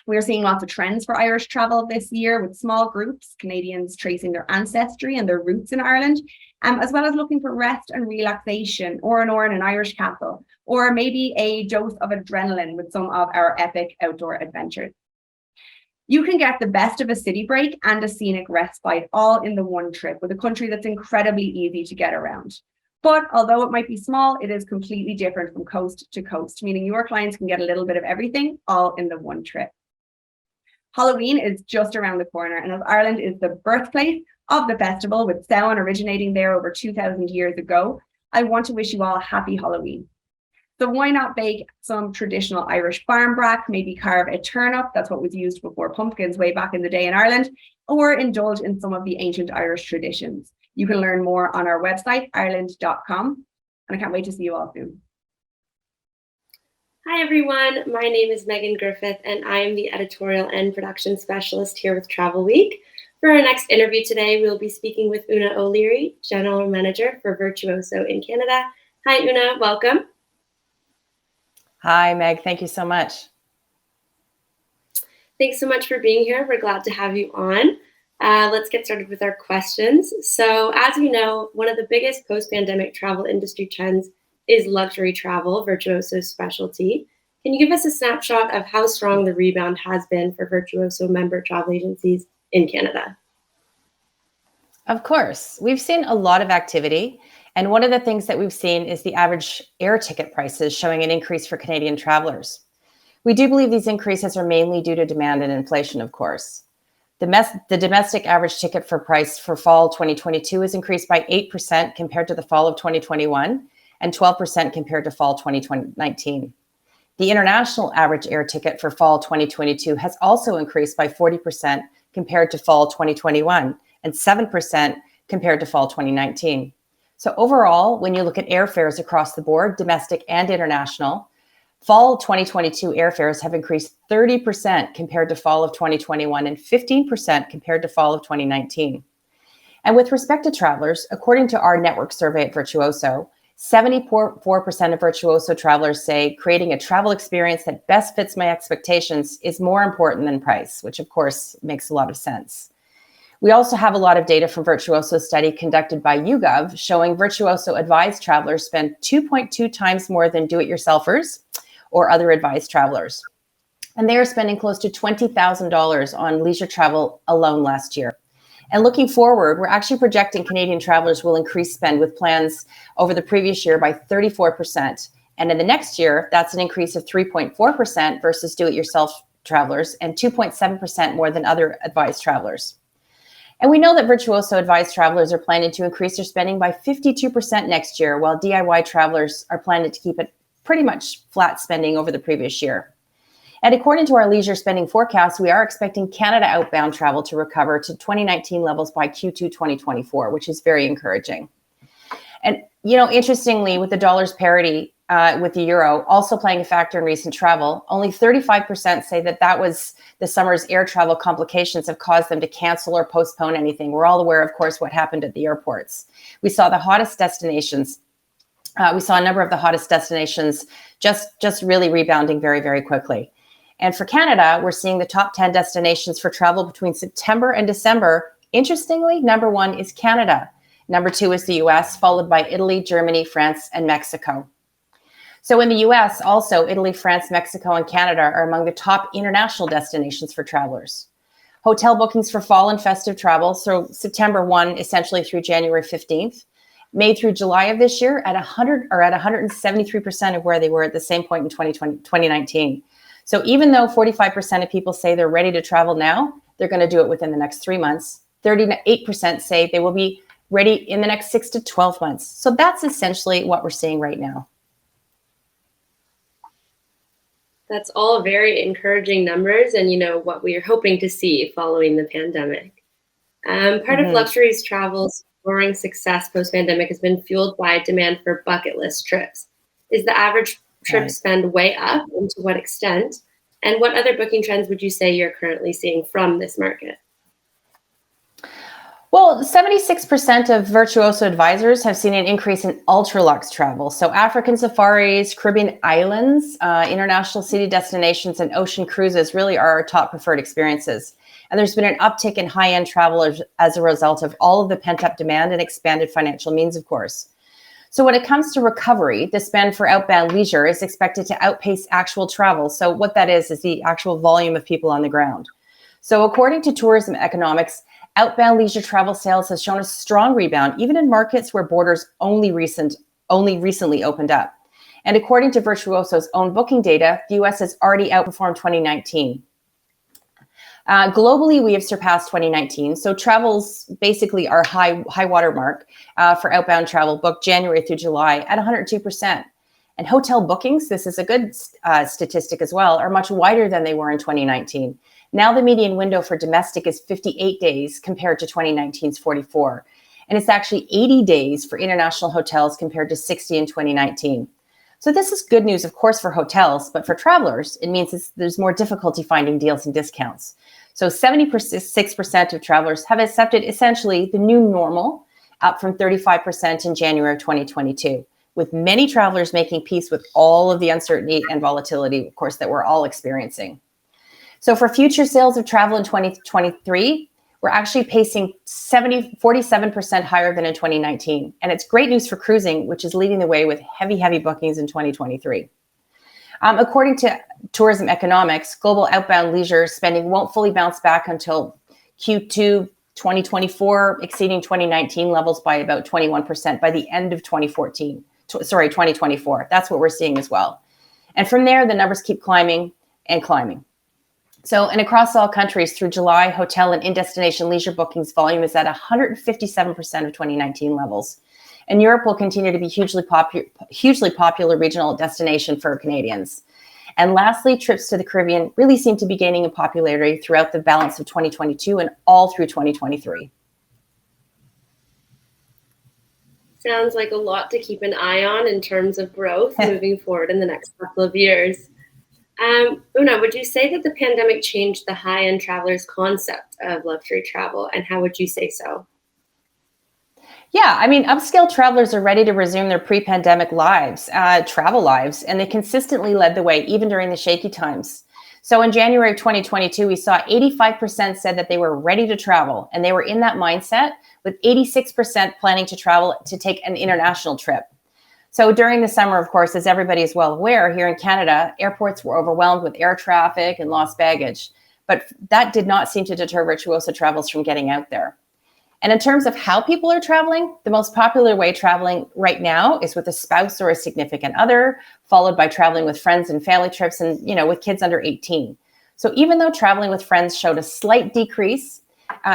We're seeing lots of trends for Irish travel this year, with small groups, Canadians tracing their ancestry and their roots in Ireland, as well as looking for rest and relaxation, or in an Irish castle, or maybe a dose of adrenaline with some of our epic outdoor adventures. You can get the best of a city break and a scenic respite all in the one trip, with a country that's incredibly easy to get around. But although it might be small, it is completely different from coast to coast, meaning your clients can get a little bit of everything all in the one trip. Halloween is just around the corner, and as Ireland is the birthplace of the festival, with Samhain originating there over 2,000 years ago, I want to wish you all a happy Halloween. So why not bake some traditional Irish barmbrack, maybe carve a turnip, that's what was used before pumpkins way back in the day in Ireland, or indulge in some of the ancient Irish traditions. You can learn more on our website, ireland.com, and I can't wait to see you all soon. Hi everyone, my name is Megan Griffith and I am the editorial and production specialist here with Travelweek. For our next interview today, we'll be speaking with Una O'Leary, General Manager for Virtuoso in Canada. Hi Una, welcome. Hi Meg, thank you so much. Thanks so much for being here. We're glad to have you on. Let's get started with our questions. So as you know, one of the biggest post-pandemic travel industry trends is luxury travel, Virtuoso's specialty. Can you give us a snapshot of how strong the rebound has been for Virtuoso member travel agencies in Canada? Of course, we've seen a lot of activity. And one of the things that we've seen is the average air ticket prices showing an increase for Canadian travelers. We do believe these increases are mainly due to demand and inflation, of course. The domestic average ticket for price for fall 2022 has increased by 8% compared to the fall of 2021 and 12% compared to fall 2019. The international average air ticket for fall 2022 has also increased by 40% compared to fall 2021 and 7% compared to fall 2019. So overall, when you look at airfares across the board, domestic and international, fall 2022 airfares have increased 30% compared to fall of 2021 and 15% compared to fall of 2019. And with respect to travelers, according to our network survey at Virtuoso, 74% of Virtuoso travelers say creating a travel experience that best fits my expectations is more important than price, which of course makes a lot of sense. We also have a lot of data from Virtuoso study conducted by YouGov showing Virtuoso advised travelers spend 2.2 times more than do-it-yourselfers or other advised travelers. And they are spending close to $20,000 on leisure travel alone last year. And looking forward, we're actually projecting Canadian travelers will increase spend with plans over the previous year by 34%. And in the next year, that's an increase of 3.4% versus do-it-yourself travelers and 2.7% more than other advised travelers. And we know that Virtuoso advised travelers are planning to increase their spending by 52% next year, while DIY travelers are planning to keep it pretty much flat spending over the previous year. And according to our leisure spending forecast, we are expecting Canada outbound travel to recover to 2019 levels by Q2 2024, which is very encouraging. And, interestingly, with the dollar's parity with the euro also playing a factor in recent travel, only 35% say that was the summer's air travel complications have caused them to cancel or postpone anything. We're all aware, of course, what happened at the airports. We saw the hottest destinations. We saw a number of the hottest destinations just really rebounding very, very quickly. And for Canada, we're seeing the top 10 destinations for travel between September and December. Interestingly, number 1 is Canada. Number 2 is the US, followed by Italy, Germany, France, and Mexico. So in the US, also, Italy, France, Mexico, and Canada are among the top international destinations for travelers. Hotel bookings for fall and festive travel, so September 1, essentially through January 15th, May through July of this year at 173% of where they were at the same point in 2019. So even though 45% of people say they're ready to travel now, they're going to do it within the next 3 months. 38% say they will be ready in the next 6 to 12 months. So that's essentially what we're seeing right now. That's all very encouraging numbers and, what we are hoping to see following the pandemic. Part of luxury's travel's roaring success post-pandemic has been fueled by demand for bucket list trips. Is the average trip spend way up, and to what extent? And what other booking trends would you say you're currently seeing from this market? Well, 76% of Virtuoso advisors have seen an increase in ultra-luxe travel. So African safaris, Caribbean islands, international city destinations, and ocean cruises really are our top preferred experiences. And there's been an uptick in high-end travel as a result of all of the pent-up demand and expanded financial means, of course. So when it comes to recovery, the spend for outbound leisure is expected to outpace actual travel. So what that is the actual volume of people on the ground. So according to Tourism Economics, outbound leisure travel sales has shown a strong rebound, even in markets where borders only recently opened up. And according to Virtuoso's own booking data, the US has already outperformed 2019. Globally, we have surpassed 2019. So travels basically our high water mark for outbound travel booked January through July at 102%. And hotel bookings, this is a good statistic as well, are much wider than they were in 2019. Now the median window for domestic is 58 days compared to 2019's 44. And it's actually 80 days for international hotels compared to 60 in 2019. So this is good news, of course, for hotels, but for travelers, it means there's more difficulty finding deals and discounts. So 76% of travelers have accepted essentially the new normal, up from 35% in January of 2022, with many travelers making peace with all of the uncertainty and volatility, of course, that we're all experiencing. So for future sales of travel in 2023, we're actually pacing 47% higher than in 2019. And it's great news for cruising, which is leading the way with heavy bookings in 2023. According to Tourism Economics, global outbound leisure spending won't fully bounce back until Q2 2024, exceeding 2019 levels by about 21% by the end of 2024. That's what we're seeing as well. And from there, the numbers keep climbing and climbing. So, and across all countries through July, hotel and in-destination leisure bookings volume is at 157% of 2019 levels. And Europe will continue to be hugely popular regional destination for Canadians. And lastly, trips to the Caribbean really seem to be gaining in popularity throughout the balance of 2022 and all through 2023. Sounds like a lot to keep an eye on in terms of growth moving forward in the next couple of years. Una, would you say that the pandemic changed the high-end traveler's concept of luxury travel, and how would you say so? Yeah, I mean, upscale travelers are ready to resume their pre-pandemic travel lives, and they consistently led the way even during the shaky times. So in January of 2022, we saw 85% said that they were ready to travel, and they were in that mindset, with 86% planning to travel to take an international trip. So during the summer, of course, as everybody is well aware, here in Canada, airports were overwhelmed with air traffic and lost baggage. But that did not seem to deter Virtuoso travels from getting out there. And in terms of how people are traveling, the most popular way traveling right now is with a spouse or a significant other, followed by traveling with friends and family trips and, with kids under 18. So even though traveling with friends showed a slight decrease,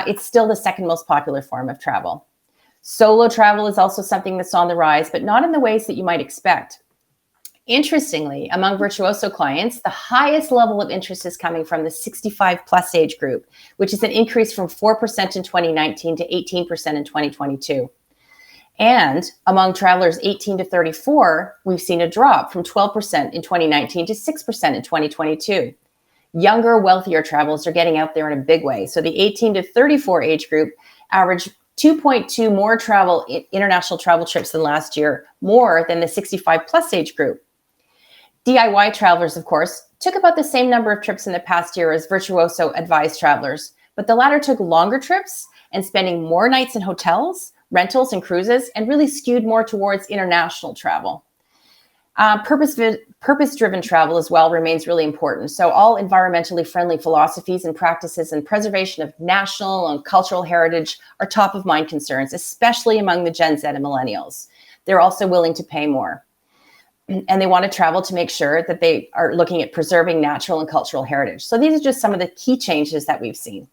it's still the second most popular form of travel. Solo travel is also something that's on the rise, but not in the ways that you might expect. Interestingly, among Virtuoso clients, the highest level of interest is coming from the 65 plus age group, which is an increase from 4% in 2019 to 18% in 2022. And among travelers 18 to 34, we've seen a drop from 12% in 2019 to 6% in 2022. Younger, wealthier travelers are getting out there in a big way. So the 18 to 34 age group averaged 2.2 more international travel trips than last year, more than the 65 plus age group. DIY travelers, of course, took about the same number of trips in the past year as Virtuoso advised travelers, but the latter took longer trips and spending more nights in hotels, rentals, and cruises, and really skewed more towards international travel. Purpose-driven travel as well remains really important. So all environmentally friendly philosophies and practices and preservation of national and cultural heritage are top of mind concerns, especially among the Gen Z and millennials. They're also willing to pay more. And they want to travel to make sure that they are looking at preserving natural and cultural heritage. So these are just some of the key changes that we've seen.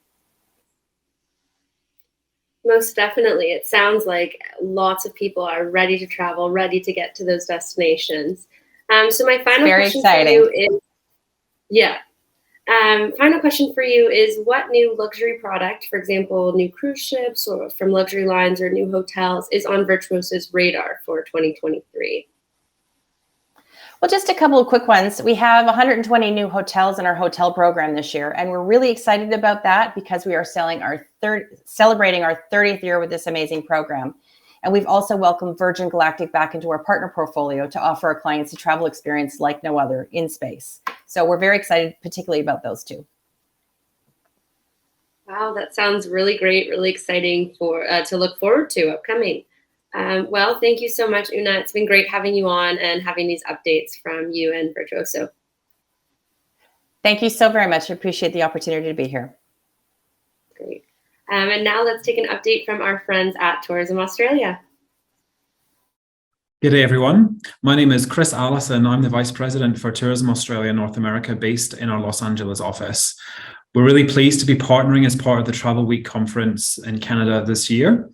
Most definitely. It sounds like lots of people are ready to travel, ready to get to those destinations. So my final question for you is, final question for you is, what new luxury product, for example, new cruise ships or from luxury lines or new hotels, is on Virtuoso's radar for 2023? Well, just a couple of quick ones. We have 120 new hotels in our hotel program this year, and we're really excited about that because we are celebrating our 30th year with this amazing program. And we've also welcomed Virgin Galactic back into our partner portfolio to offer our clients a travel experience like no other in space. So we're very excited, particularly about those two. Wow, that sounds really great, really exciting to look forward to upcoming. Well, thank you so much, Una. It's been great having you on and having these updates from you and Virtuoso. Thank you so very much. I appreciate the opportunity to be here. Great. And now let's take an update from our friends at Tourism Australia. Good day, everyone. My name is Chris Allison. I'm the Vice President for Tourism Australia North America, based in our Los Angeles office. We're really pleased to be partnering as part of the Travelweek conference in Canada this year.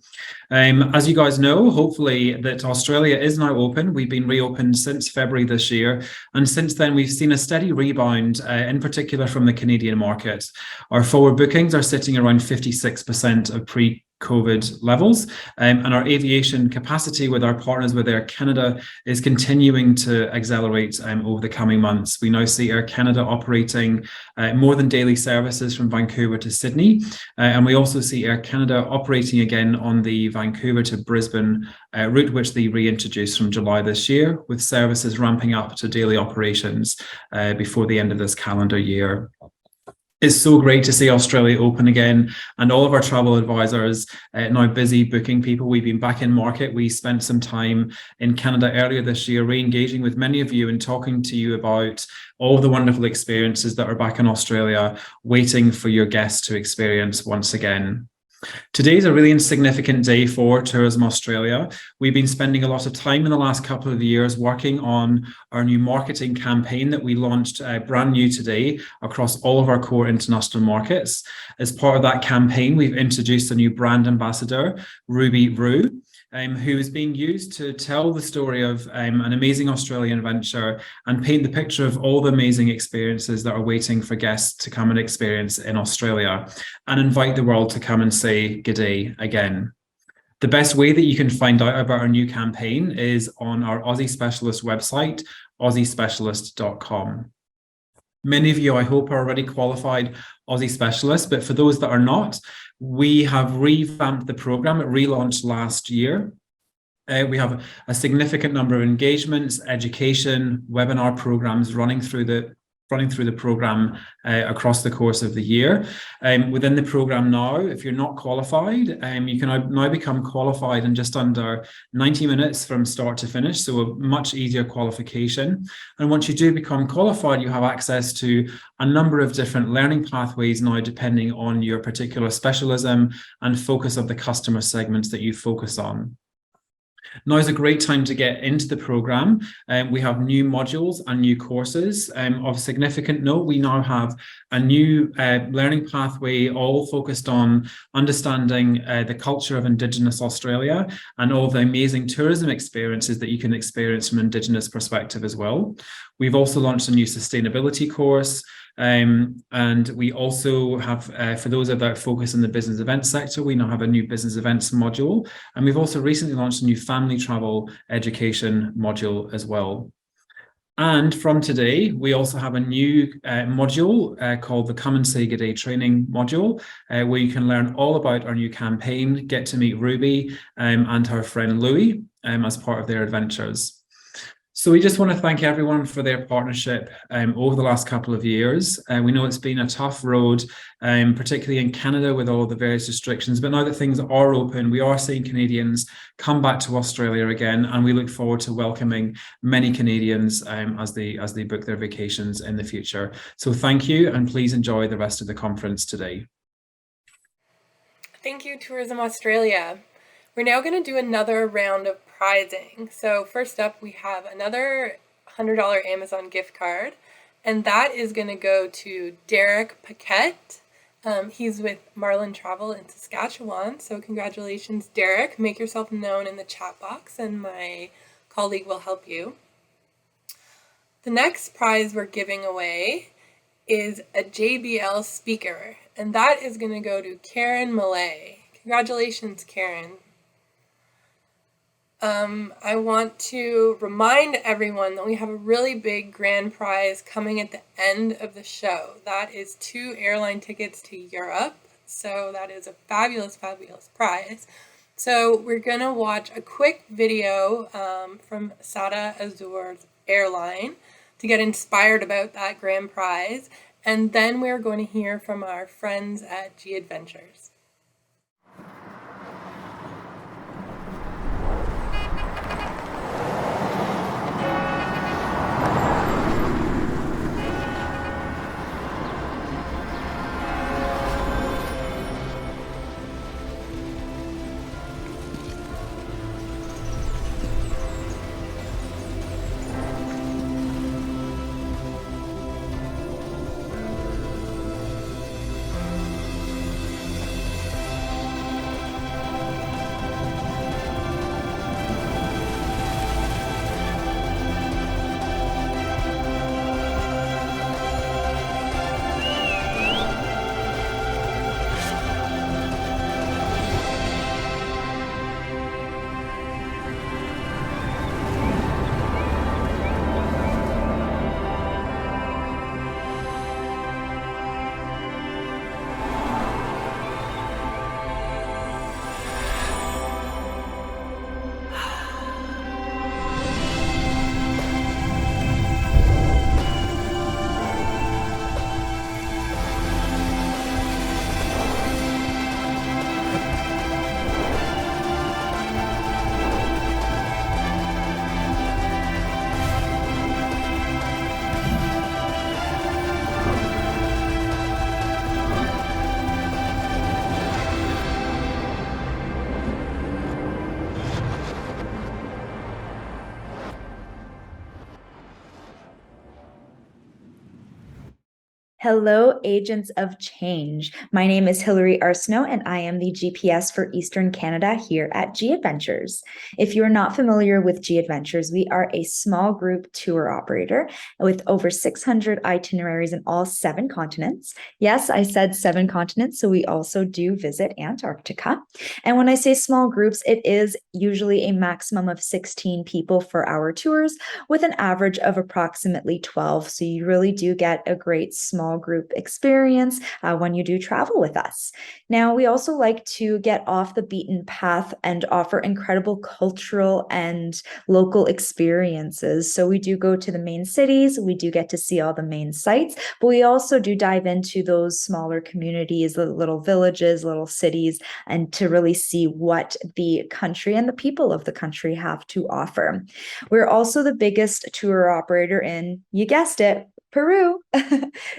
As you guys know, hopefully, that Australia is now open. We've been reopened since February this year. And since then, we've seen a steady rebound, in particular from the Canadian market. Our forward bookings are sitting around 56% of pre-COVID levels. And our aviation capacity with our partners with Air Canada is continuing to accelerate over the coming months. We now see Air Canada operating more than daily services from Vancouver to Sydney. And we also see Air Canada operating again on the Vancouver to Brisbane route, which they reintroduced from July this year, with services ramping up to daily operations before the end of this calendar year. It's so great to see Australia open again, and all of our travel advisors now busy booking people. We've been back in market. We spent some time in Canada earlier this year, re-engaging with many of you and talking to you about all the wonderful experiences that are back in Australia, waiting for your guests to experience once again. Today's a really significant day for Tourism Australia. We've been spending a lot of time in the last couple of years working on our new marketing campaign that we launched brand new today across all of our core international markets. As part of that campaign, we've introduced a new brand ambassador, Ruby Roo, who is being used to tell the story of an amazing Australian adventure and paint the picture of all the amazing experiences that are waiting for guests to come and experience in Australia, and invite the world to come and say g'day again. The best way that you can find out about our new campaign is on our Aussie Specialist website, aussiespecialist.com. Many of you, I hope, are already qualified Aussie specialists, but for those that are not, we have revamped the program. It relaunched last year. We have a significant number of engagements, education, webinar programs running through the program across the course of the year. Within the program now, if you're not qualified, you can now become qualified in just under 90 minutes from start to finish, so a much easier qualification. And once you do become qualified, you have access to a number of different learning pathways now, depending on your particular specialism and focus of the customer segments that you focus on. Now is a great time to get into the program. We have new modules and new courses. Of significant note, we now have a new learning pathway all focused on understanding the culture of Indigenous Australia and all the amazing tourism experiences that you can experience from an Indigenous perspective as well. We've also launched a new sustainability course. And we also have, for those that focus in the business events sector, we now have a new business events module. And we've also recently launched a new family travel education module as well. And from today, we also have a new module called the Come and Say Good Day training module, where you can learn all about our new campaign, get to meet Ruby and her friend Louie as part of their adventures. So we just want to thank everyone for their partnership over the last couple of years. We know it's been a tough road, particularly in Canada with all the various restrictions, but now that things are open, we are seeing Canadians come back to Australia again, and we look forward to welcoming many Canadians as they book their vacations in the future. So thank you, and please enjoy the rest of the conference today. Thank you, Tourism Australia. We're now going to do another round of prizing. So first up, we have another $100 Amazon gift card, and that is going to go to Derek Paquette. He's with Marlin Travel in Saskatchewan. So congratulations, Derek. Make yourself known in the chat box, and my colleague will help you. The next prize we're giving away is a JBL speaker, and that is going to go to Karen Millay. Congratulations, Karen. I want to remind everyone that we have a really big grand prize coming at the end of the show. That is 2 airline tickets to Europe. So that is a fabulous, fabulous prize. So we're going to watch a quick video from SATA Azores Airline to get inspired about that grand prize. And then we're going to hear from our friends at G Adventures. Hello, agents of change. My name is Hilary Arsenault, and I am the GPS for Eastern Canada here at G Adventures. If you're not familiar with G Adventures, we are a small group tour operator with over 600 itineraries in all 7 continents. Yes, I said 7 continents, so we also do visit Antarctica. And when I say small groups, it is usually a maximum of 16 people for our tours, with an average of approximately 12. So you really do get a great small group experience when you do travel with us. Now, we also like to get off the beaten path and offer incredible cultural and local experiences. So we do go to the main cities, we do get to see all the main sites, but we also do dive into those smaller communities, the little villages, little cities, and to really see what the country and the people of the country have to offer. We're also the biggest tour operator in, you guessed it, Peru.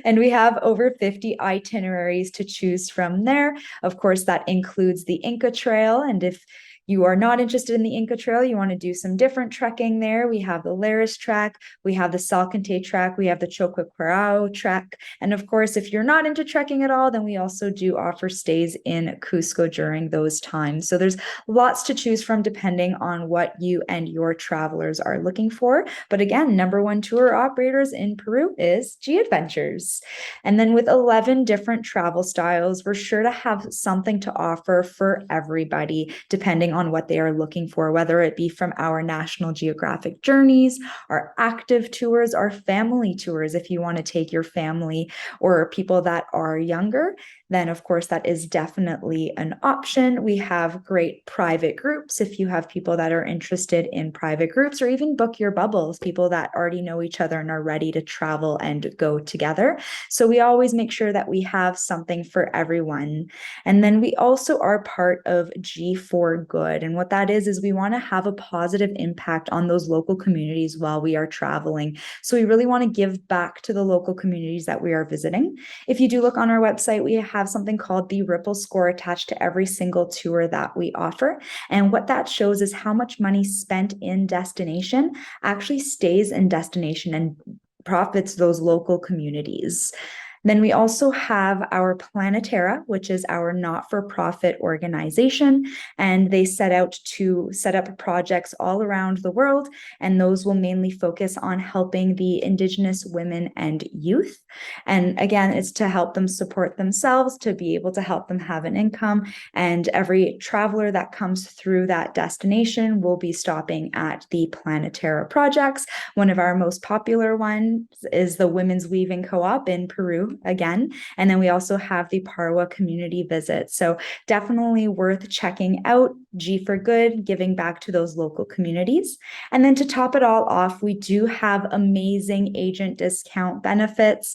And we have over 50 itineraries to choose from there. Of course, that includes the Inca Trail. And if you are not interested in the Inca Trail, you want to do some different trekking there, we have the Laris Trek, we have the Salcantay Trek, we have the Choqquequirao Trek. And of course, if you're not into trekking at all, then we also do offer stays in Cusco during those times. So there's lots to choose from depending on what you and your travelers are looking for. But again, #1 tour operators in Peru is G Adventures. And then with 11 different travel styles, we're sure to have something to offer for everybody, depending on what they are looking for, whether it be from our National Geographic journeys, our active tours, our family tours. If you want to take your family or people that are younger, then of course that is definitely an option. We have great private groups if you have people that are interested in private groups, or even book your bubbles, people that already know each other and are ready to travel and go together. So we always make sure that we have something for everyone. And then we also are part of G4 Good. And what that is we want to have a positive impact on those local communities while we are traveling. So we really want to give back to the local communities that we are visiting. If you do look on our website, we have something called the Ripple Score attached to every single tour that we offer. And what that shows is how much money spent in destination actually stays in destination and profits those local communities. Then we also have our Planetera, which is our not-for-profit organization, and they set out to set up projects all around the world, and those will mainly focus on helping the Indigenous women and youth. And again, it's to help them support themselves, to be able to help them have an income, and every traveler that comes through that destination will be stopping at the Planetera projects. One of our most popular ones is the Women's Weaving Co-op in Peru, again. And then we also have the Parwa community visit. So definitely worth checking out. G for Good, giving back to those local communities. And then to top it all off, we do have amazing agent discount benefits.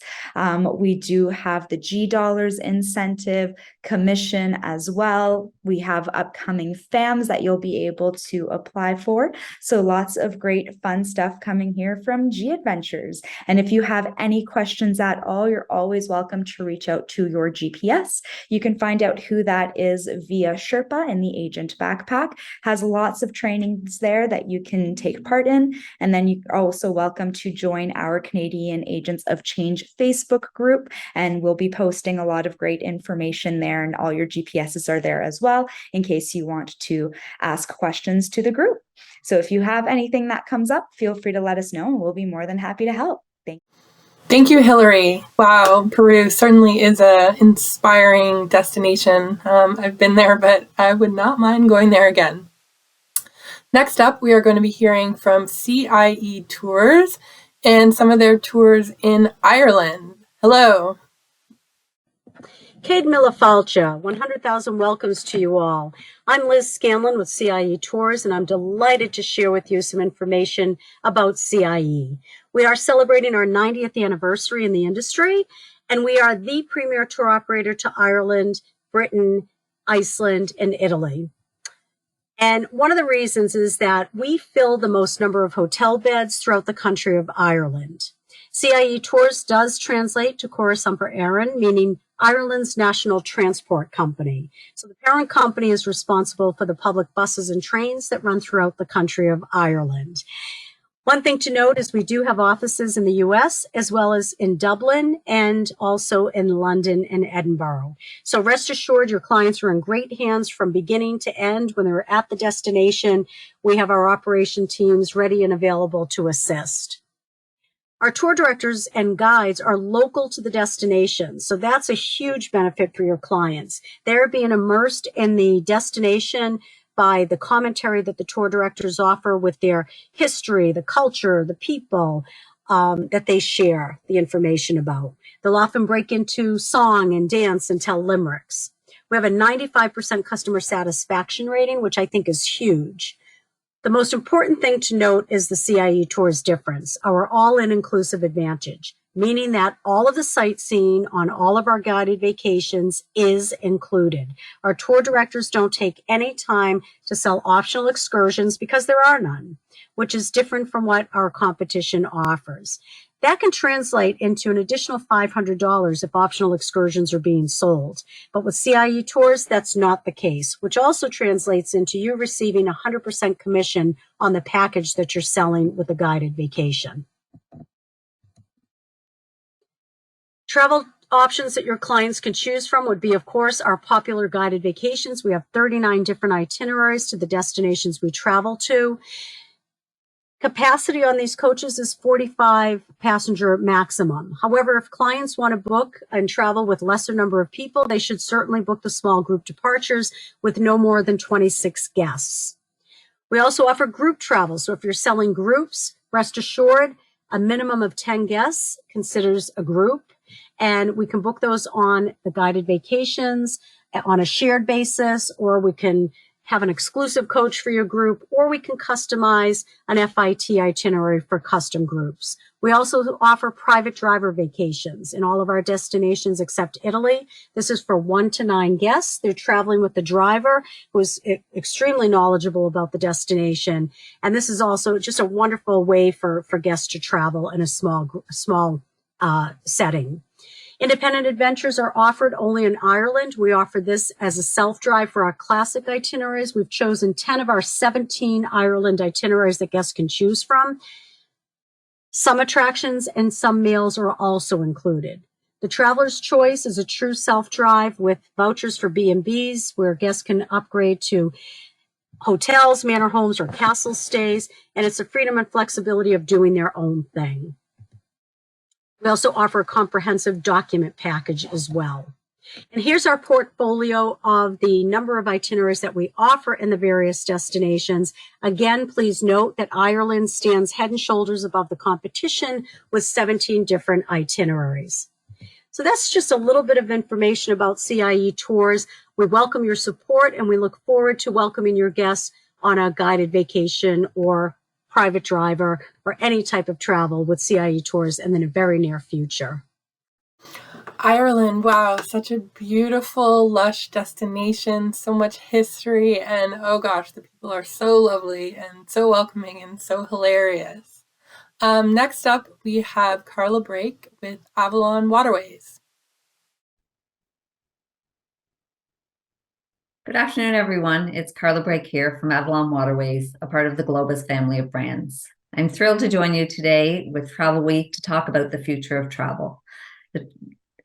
We do have the G Dollars incentive, commission as well. We have upcoming FAMs that you'll be able to apply for. So lots of great fun stuff coming here from G Adventures. And if you have any questions at all, you're always welcome to reach out to your GPS. You can find out who that is via Sherpa in the agent backpack. Has lots of trainings there that you can take part in. And then you're also welcome to join our Canadian Agents of Change Facebook group. And we'll be posting a lot of great information there, and all your GPSs are there as well in case you want to ask questions to the group. So if you have anything that comes up, feel free to let us know, and we'll be more than happy to help. Thank you, Hillary. Wow, Peru certainly is an inspiring destination. I've been there, but I would not mind going there again. Next up, we are going to be hearing from CIE Tours and some of their tours in Ireland. Hello. Cade Millafalcha, 100,000 welcomes to you all. I'm Liz Scanlon with CIE Tours, and I'm delighted to share with you some information about CIE. We are celebrating our 90th anniversary in the industry, and we are the premier tour operator to Ireland, Britain, Iceland, and Italy. And one of the reasons is that we fill the most number of hotel beds throughout the country of Ireland. CIE Tours does translate to Córas Iompar Éireann, meaning Ireland's national transport company. So the parent company is responsible for the public buses and trains that run throughout the country of Ireland. One thing to note is we do have offices in the US as well as in Dublin and also in London and Edinburgh. So rest assured your clients are in great hands from beginning to end. When they're at the destination, we have our operation teams ready and available to assist. Our tour directors and guides are local to the destination, so that's a huge benefit for your clients. They're being immersed in the destination by the commentary that the tour directors offer with their history, the culture, the people that they share the information about. They'll often break into song and dance and tell limericks. We have a 95% customer satisfaction rating, which I think is huge. The most important thing to note is the CIE Tours difference, our all-in inclusive advantage, meaning that all of the sightseeing on all of our guided vacations is included. Our tour directors don't take any time to sell optional excursions because there are none, which is different from what our competition offers. That can translate into an additional $500 if optional excursions are being sold. But with CIE Tours, that's not the case, which also translates into you receiving 100% commission on the package that you're selling with a guided vacation. Travel options that your clients can choose from would be, of course, our popular guided vacations. We have 39 different itineraries to the destinations we travel to. Capacity on these coaches is 45 passenger maximum. However, if clients want to book and travel with lesser number of people, they should certainly book the small group departures with no more than 26 guests. We also offer group travel. So if you're selling groups, rest assured, a minimum of 10 guests considers a group. And we can book those on the guided vacations on a shared basis, or we can have an exclusive coach for your group, or we can customize an FIT itinerary for custom groups. We also offer private driver vacations in all of our destinations except Italy. This is for 1 to 9 guests. They're traveling with the driver who is extremely knowledgeable about the destination. And this is also just a wonderful way for guests to travel in a small setting. Independent adventures are offered only in Ireland. We offer this as a self-drive for our classic itineraries. We've chosen 10 of our 17 Ireland itineraries that guests can choose from. Some attractions and some meals are also included. The Traveler's Choice is a true self-drive with vouchers for B&Bs where guests can upgrade to hotels, manor homes, or castle stays, and it's the freedom and flexibility of doing their own thing. We also offer a comprehensive document package as well. And here's our portfolio of the number of itineraries that we offer in the various destinations. Again, please note that Ireland stands head and shoulders above the competition with 17 different itineraries. So that's just a little bit of information about CIE Tours. We welcome your support and we look forward to welcoming your guests on a guided vacation or private driver or any type of travel with CIE Tours in the very near future. Ireland, wow, such a beautiful, lush destination, so much history, and oh gosh, the people are so lovely and so welcoming and so hilarious. Next up, we have Carla Brake with Avalon Waterways. Good afternoon, everyone. It's Carla Brake here from Avalon Waterways, a part of the Globus family of brands. I'm thrilled to join you today with Travel Week to talk about the future of travel.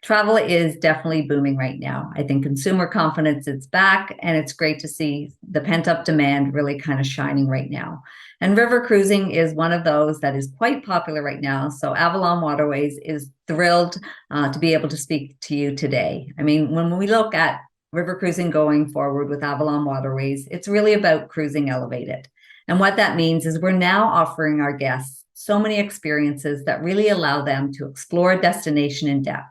Travel is definitely booming right now. I think consumer confidence is back, and it's great to see the pent-up demand really kind of shining right now. And river cruising is one of those that is quite popular right now. So Avalon Waterways is thrilled to be able to speak to you today. I mean, when we look at river cruising going forward with Avalon Waterways, it's really about cruising elevated. And what that means is we're now offering our guests so many experiences that really allow them to explore a destination in depth.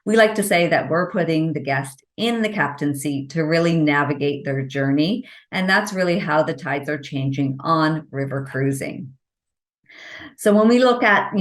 We like to say that we're putting the guest in the captain's seat to really navigate their journey. And that's really how the tides are changing on river cruising. So when we look at,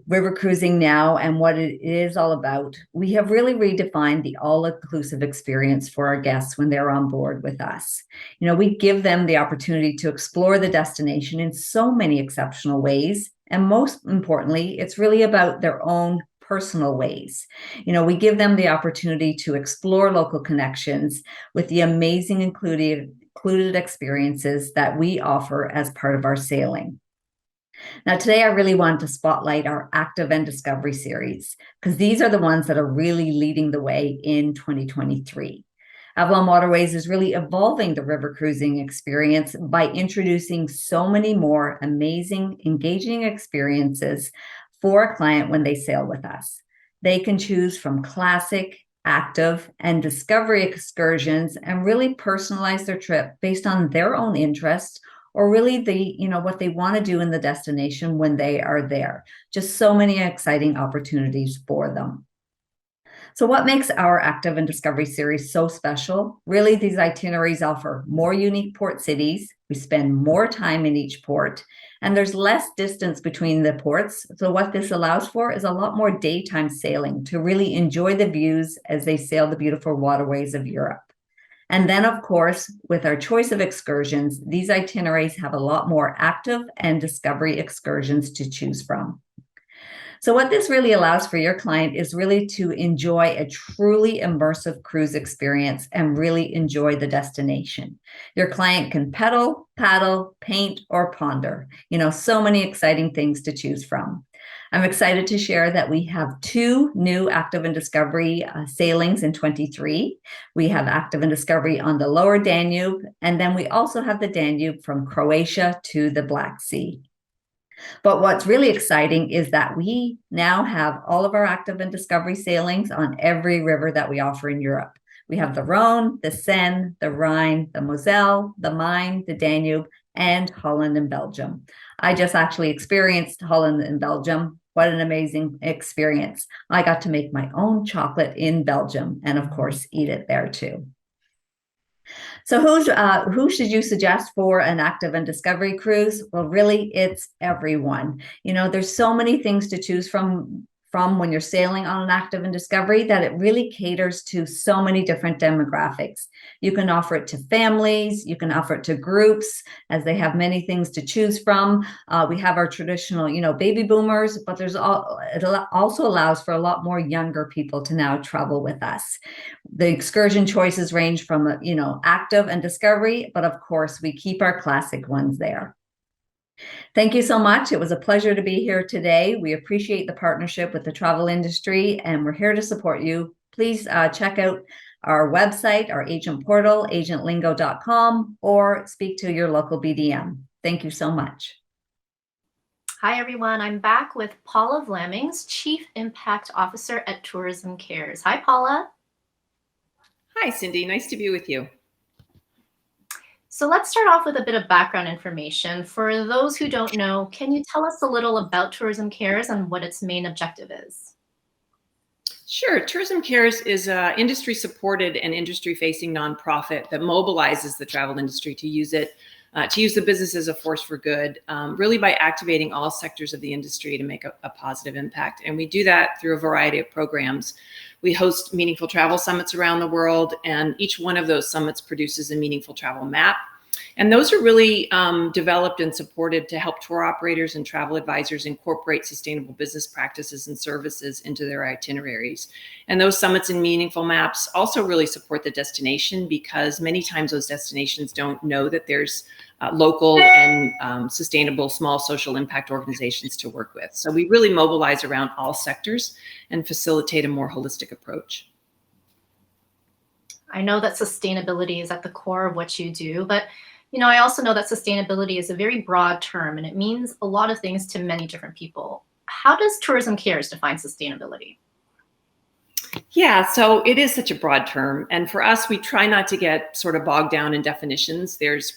river cruising now and what it is all about, we have really redefined the all-inclusive experience for our guests when they're on board with us. We give them the opportunity to explore the destination in so many exceptional ways. And most importantly, it's really about their own personal ways. We give them the opportunity to explore local connections with the amazing included experiences that we offer as part of our sailing. Now, today I really want to spotlight our Active and Discovery series, because these are the ones that are really leading the way in 2023. Avalon Waterways is really evolving the river cruising experience by introducing so many more amazing, engaging experiences for a client when they sail with us. They can choose from classic, active, and discovery excursions and really personalize their trip based on their own interests or really what they want to do in the destination when they are there. Just so many exciting opportunities for them. So what makes our Active and Discovery series so special? Really, these itineraries offer more unique port cities. We spend more time in each port, and there's less distance between the ports. So what this allows for is a lot more daytime sailing to really enjoy the views as they sail the beautiful waterways of Europe. And then, of course, with our choice of excursions, these itineraries have a lot more active and discovery excursions to choose from. So what this really allows for your client is really to enjoy a truly immersive cruise experience and really enjoy the destination. Your client can pedal, paddle, paint, or ponder. So many exciting things to choose from. I'm excited to share that we have 2 new Active and Discovery sailings in 23. We have Active and Discovery on the Lower Danube, and then we also have the Danube from Croatia to the Black Sea. But what's really exciting is that we now have all of our Active and Discovery sailings on every river that we offer in Europe. We have the Rhone, the Seine, the Rhine, the Moselle, the Main, the Danube, and Holland and Belgium. I just actually experienced Holland and Belgium. What an amazing experience. I got to make my own chocolate in Belgium and, of course, eat it there too. So who should you suggest for an Active and Discovery cruise? Well, really, it's everyone. There's so many things to choose from when you're sailing on an Active and Discovery that it really caters to so many different demographics. You can offer it to families, you can offer it to groups, as they have many things to choose from. We have our traditional, baby boomers, but it also allows for a lot more younger people to now travel with us. The excursion choices range from, Active and Discovery, but of course we keep our classic ones there. Thank you so much. It was a pleasure to be here today. We appreciate the partnership with the travel industry, and we're here to support you. Please check out our website, our agent portal, agentlingo.com, or speak to your local BDM. Thank you so much. Hi, everyone. I'm back with Paula Vlamings, Chief Impact Officer at Tourism Cares. Hi, Paula. Hi, Cindy. Nice to be with you. So let's start off with a bit of background information. For those who don't know, can you tell us a little about Tourism Cares and what its main objective is? Sure. Tourism Cares is an industry-supported and industry-facing nonprofit that mobilizes the travel industry to use the business as a force for good, really by activating all sectors of the industry to make a positive impact. And we do that through a variety of programs. We host meaningful travel summits around the world, and each one of those summits produces a meaningful travel map. And those are really developed and supported to help tour operators and travel advisors incorporate sustainable business practices and services into their itineraries. And those summits and meaningful maps also really support the destination, because many times those destinations don't know that there's local and sustainable small social impact organizations to work with. So we really mobilize around all sectors and facilitate a more holistic approach. I know that sustainability is at the core of what you do, but I also know that sustainability is a very broad term and it means a lot of things to many different people. How does Tourism Cares define sustainability? Yeah, so it is such a broad term. And for us, we try not to get sort of bogged down in definitions. There's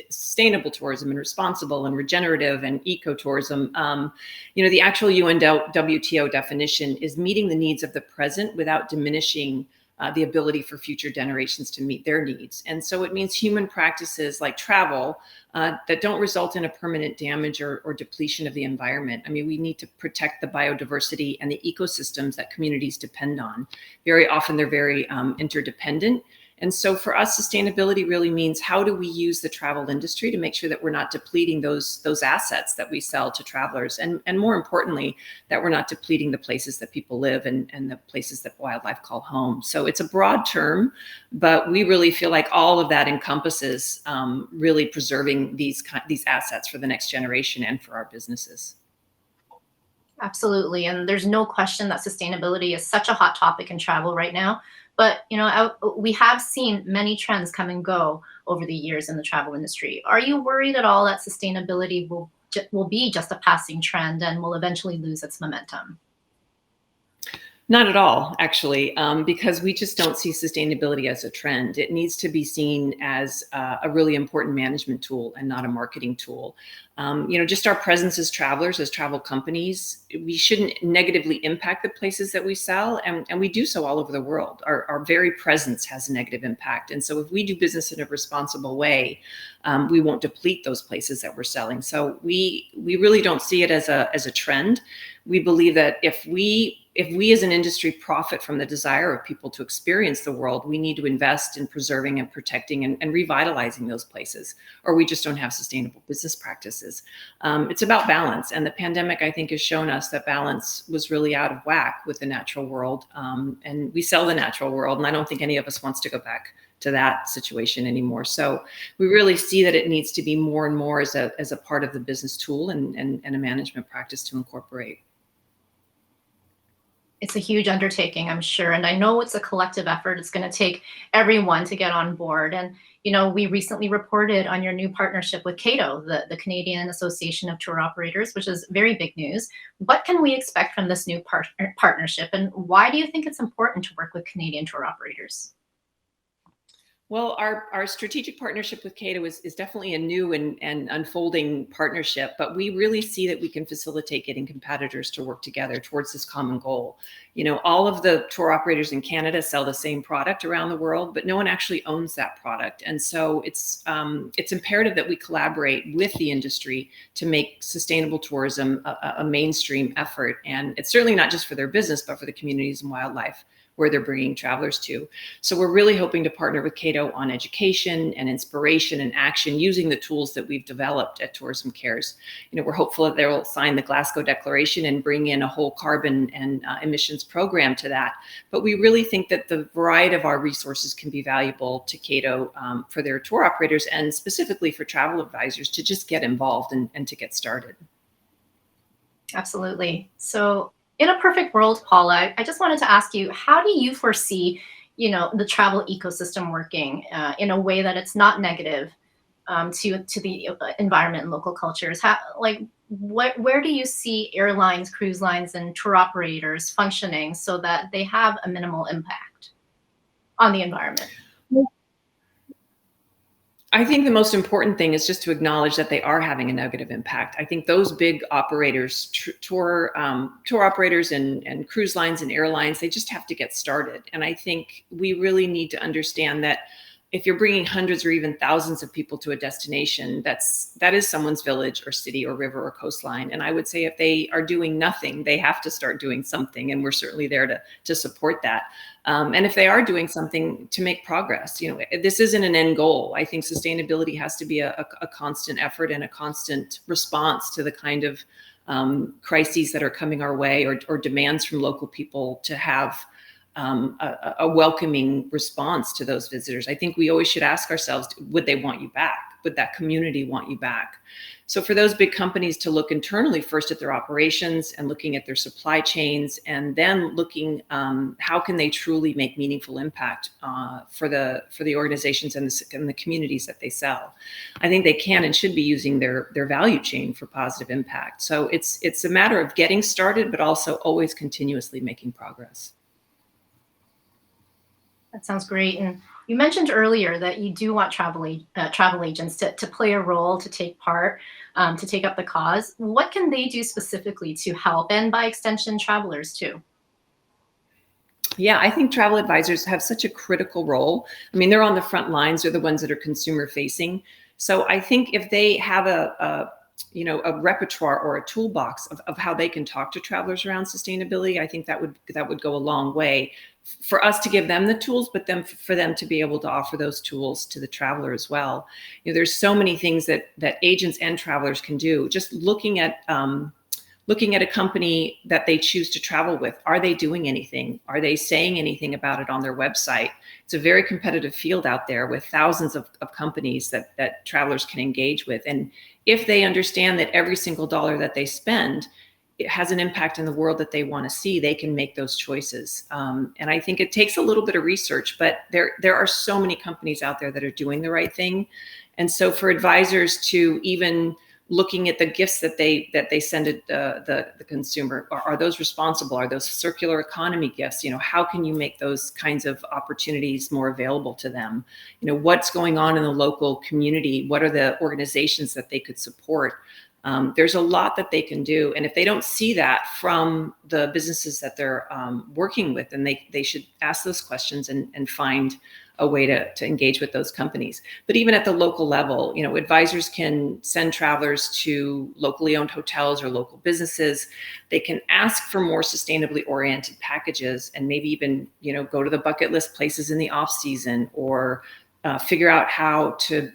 sustainable tourism and responsible and regenerative and ecotourism. The actual UNWTO definition is meeting the needs of the present without diminishing the ability for future generations to meet their needs. And so it means human practices like travel that don't result in a permanent damage or depletion of the environment. I mean, we need to protect the biodiversity and the ecosystems that communities depend on. Very often they're very interdependent. And so for us, sustainability really means how do we use the travel industry to make sure that we're not depleting those assets that we sell to travelers, and more importantly, that we're not depleting the places that people live and the places that wildlife call home. So it's a broad term, but we really feel like all of that encompasses really preserving these assets for the next generation and for our businesses. Absolutely. And there's no question that sustainability is such a hot topic in travel right now. But, we have seen many trends come and go over the years in the travel industry. Are you worried at all that sustainability will be just a passing trend and will eventually lose its momentum? Not at all, actually, because we just don't see sustainability as a trend. It needs to be seen as a really important management tool and not a marketing tool. Just our presence as travelers, as travel companies, we shouldn't negatively impact the places that we sell, and we do so all over the world. Our very presence has a negative impact. And so if we do business in a responsible way, we won't deplete those places that we're selling. So we really don't see it as a trend. We believe that if we if we as an industry profit from the desire of people to experience the world, we need to invest in preserving and protecting and revitalizing those places, or we just don't have sustainable business practices. It's about balance. And the pandemic, I think, has shown us that balance was really out of whack with the natural world. And we sell the natural world, and I don't think any of us wants to go back to that situation anymore. So we really see that it needs to be more and more as a part of the business tool and a management practice to incorporate. It's a huge undertaking, I'm sure. And I know it's a collective effort. It's going to take everyone to get on board. And, you know, we recently reported on your new partnership with CATO, the Canadian Association of Tour Operators, which is very big news. What can we expect from this new partnership? And why do you think it's important to work with Canadian tour operators? Well, our strategic partnership with CATO is definitely a new and unfolding partnership, but we really see that we can facilitate getting competitors to work together towards this common goal. You know, all of the tour operators in Canada sell the same product around the world, but no one actually owns that product. And so it's imperative that we collaborate with the industry to make sustainable tourism a mainstream effort. And it's certainly not just for their business, but for the communities and wildlife where they're bringing travelers to. So we're really hoping to partner with CATO on education and inspiration and action using the tools that we've developed at Tourism Cares. You know, we're hopeful that they'll sign the Glasgow Declaration and bring in a whole carbon and emissions program to that. But we really think that the variety of our resources can be valuable to CATO for their tour operators and specifically for travel advisors to just get involved and to get started. Absolutely. So in a perfect world, Paula, I just wanted to ask you, how do you foresee, you know, the travel ecosystem working in a way that it's not negative to the environment and local cultures? Where do you see airlines, cruise lines, and tour operators functioning so that they have a minimal impact on the environment? I think the most important thing is just to acknowledge that they are having a negative impact. I think those big operators, tour operators and cruise lines and airlines, they just have to get started. And I think we really need to understand that if you're bringing hundreds or even thousands of people to a destination, that is someone's village or city or river or coastline. And I would say if they are doing nothing, they have to start doing something. And we're certainly there to support that. And if they are doing something, to make progress. You know, this isn't an end goal. I think sustainability has to be a constant effort and a constant response to the kind of crises that are coming our way or demands from local people to have a welcoming response to those visitors. I think we always should ask ourselves, would they want you back? Would that community want you back? So for those big companies to look internally first at their operations and looking at their supply chains, and then looking how can they truly make meaningful impact for the organizations and the communities that they sell. I think they can and should be using their value chain for positive impact. So it's a matter of getting started, but also always continuously making progress. That sounds great. And you mentioned earlier that you do want travel agents to play a role, to take part, to take up the cause. What can they do specifically to help, and by extension, travelers too? Yeah, I think travel advisors have such a critical role. I mean, they're on the front lines. They're the ones that are consumer facing. So I think if they have a repertoire or a toolbox of how they can talk to travelers around sustainability, I think that would go a long way for us to give them the tools, but then for them to be able to offer those tools to the traveler as well. You know, there's so many things that agents and travelers can do. Just looking at a company that they choose to travel with. Are they doing anything? Are they saying anything about it on their website? It's a very competitive field out there with thousands of companies that travelers can engage with. And if they understand that every single dollar that they spend, it has an impact in the world that they want to see, they can make those choices. And I think it takes a little bit of research, but there are so many companies out there that are doing the right thing. And so for advisors to even looking at the gifts that they send the consumer, are those responsible? Are those circular economy gifts? You know, how can you make those kinds of opportunities more available to them? You know, what's going on in the local community? What are the organizations that they could support? There's a lot that they can do. And if they don't see that from the businesses that they're working with, then they should ask those questions and find a way to engage with those companies. But even at the local level, advisors can send travelers to locally owned hotels or local businesses. They can ask for more sustainably oriented packages, and maybe even, go to the bucket list places in the off season, or figure out how to,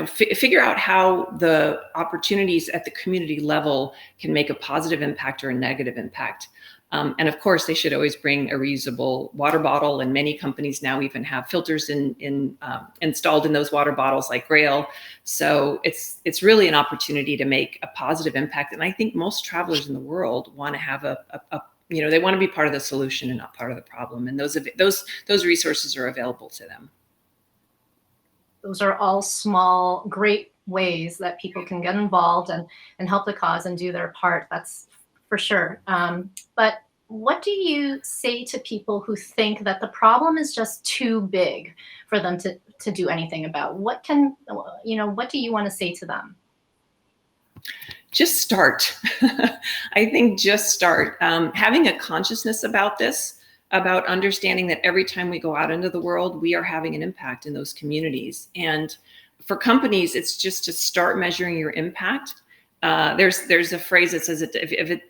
figure out how the opportunities at the community level can make a positive impact or a negative impact. And of course, they should always bring a reusable water bottle, and many companies now even have filters installed in those water bottles, like Grail. So it's really an opportunity to make a positive impact. And I think most travelers in the world want to have they want to be part of the solution and not part of the problem. And those resources are available to them. Those are all small, great ways that people can get involved and help the cause and do their part. That's for sure. But what do you say to people who think that the problem is just too big for them to do anything about? What do you want to say to them? Just start. I think just start. Having a consciousness about this, about understanding that every time we go out into the world, we are having an impact in those communities. And for companies, it's just to start measuring your impact. There's a phrase that says, if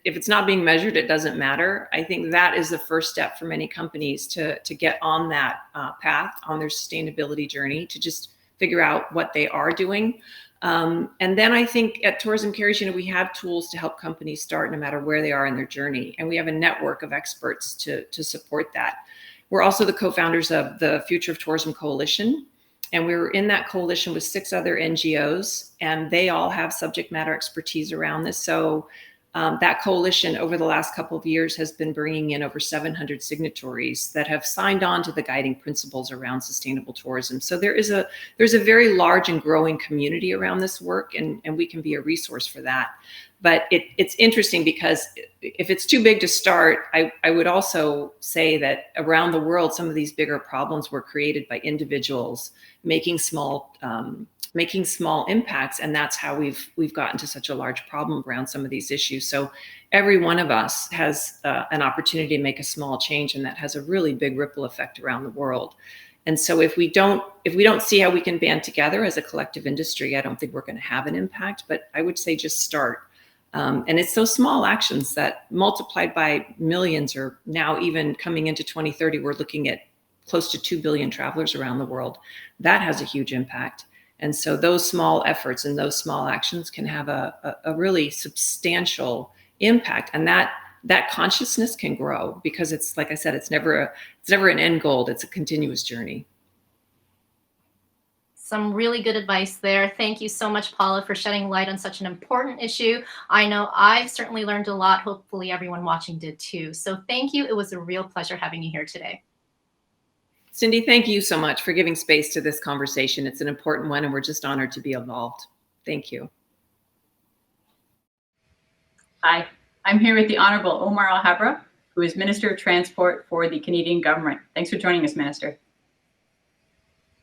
it's not being measured, it doesn't matter. I think that is the first step for many companies to get on that path, on their sustainability journey, to just figure out what they are doing. And then I think at Tourism Cares, we have tools to help companies start no matter where they are in their journey. And we have a network of experts to support that. We're also the co-founders of the Future of Tourism Coalition. And we were in that coalition with 6 other NGOs, and they all have subject matter expertise around this. So that coalition over the last couple of years has been bringing in over 700 signatories that have signed on to the guiding principles around sustainable tourism. So there's a very large and growing community around this work, and we can be a resource for that. But it's interesting because if it's too big to start, I would also say that around the world, some of these bigger problems were created by individuals making small impacts, and that's how we've gotten to such a large problem around some of these issues. So every one of us has an opportunity to make a small change, and that has a really big ripple effect around the world. And so if we don't see how we can band together as a collective industry, I don't think we're going to have an impact. But I would say just start. And it's those small actions that, multiplied by millions, or now even coming into 2030, we're looking at close to 2 billion travelers around the world. That has a huge impact. And so those small efforts and those small actions can have a really substantial impact. And that consciousness can grow, because it's, like I said, it's never an end goal. It's a continuous journey. Some really good advice there. Thank you so much, Paula, for shedding light on such an important issue. I know I've certainly learned a lot. Hopefully everyone watching did too. So thank you. It was a real pleasure having you here today. Cindy, thank you so much for giving space to this conversation. It's an important one, and we're just honored to be involved. Thank you. Hi, I'm here with the Honorable Omar Al-Habra, who is Minister of Transport for the Canadian government. Thanks for joining us, Minister.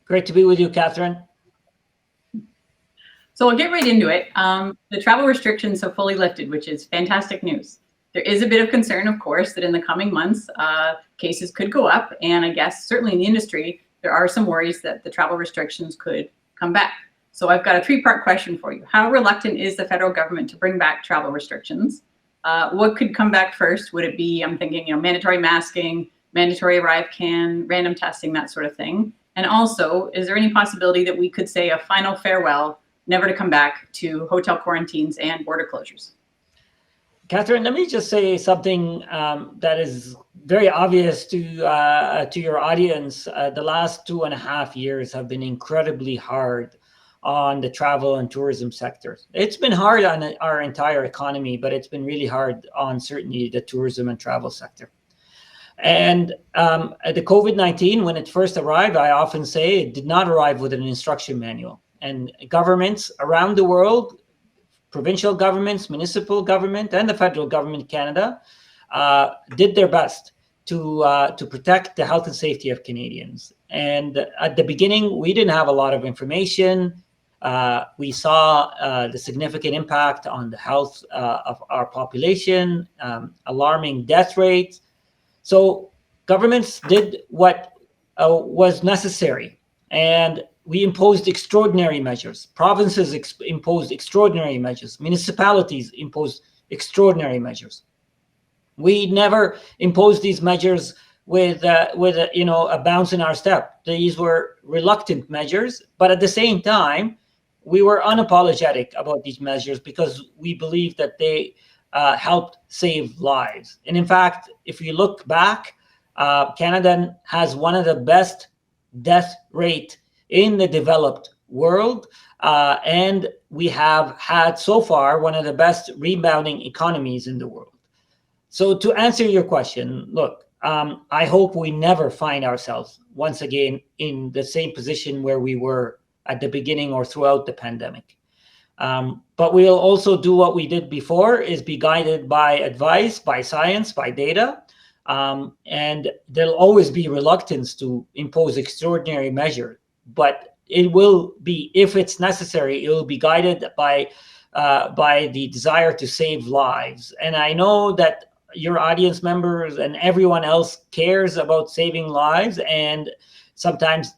Great to be with you, Catherine. So we'll get right into it. The travel restrictions have fully lifted, which is fantastic news. There is a bit of concern, of course, that in the coming months, cases could go up. And I guess certainly in the industry, there are some worries that the travel restrictions could come back. So I've got a 3-part question for you. How reluctant is the federal government to bring back travel restrictions? What could come back first? Would it be, I'm thinking, mandatory masking, mandatory arrive can, random testing, that sort of thing? And also, is there any possibility that we could say a final farewell, never to come back to hotel quarantines and border closures? Catherine, let me just say something that is very obvious to your audience. The last 2.5 years have been incredibly hard on the travel and tourism sector. It's been hard on our entire economy, but it's been really hard on certainly the tourism and travel sector. And the COVID-19, when it first arrived, I often say it did not arrive with an instruction manual. And governments around the world, provincial governments, municipal government, and the federal government in Canada did their best to protect the health and safety of Canadians. And at the beginning, we didn't have a lot of information. We saw the significant impact on the health of our population, alarming death rates. So governments did what was necessary, and we imposed extraordinary measures. Provinces imposed extraordinary measures. Municipalities imposed extraordinary measures. We never imposed these measures with a bounce in our step. These were reluctant measures, but at the same time, we were unapologetic about these measures because we believe that they helped save lives. And in fact, if you look back, Canada has one of the best death rate in the developed world, and we have had so far one of the best rebounding economies in the world. So to answer your question, look, I hope we never find ourselves once again in the same position where we were at the beginning or throughout the pandemic. But we'll also do what we did before, is be guided by advice, by science, by data. And there'll always be reluctance to impose extraordinary measure, but it will be, if it's necessary, it will be guided by the desire to save lives. And I know that your audience members and everyone else cares about saving lives, and sometimes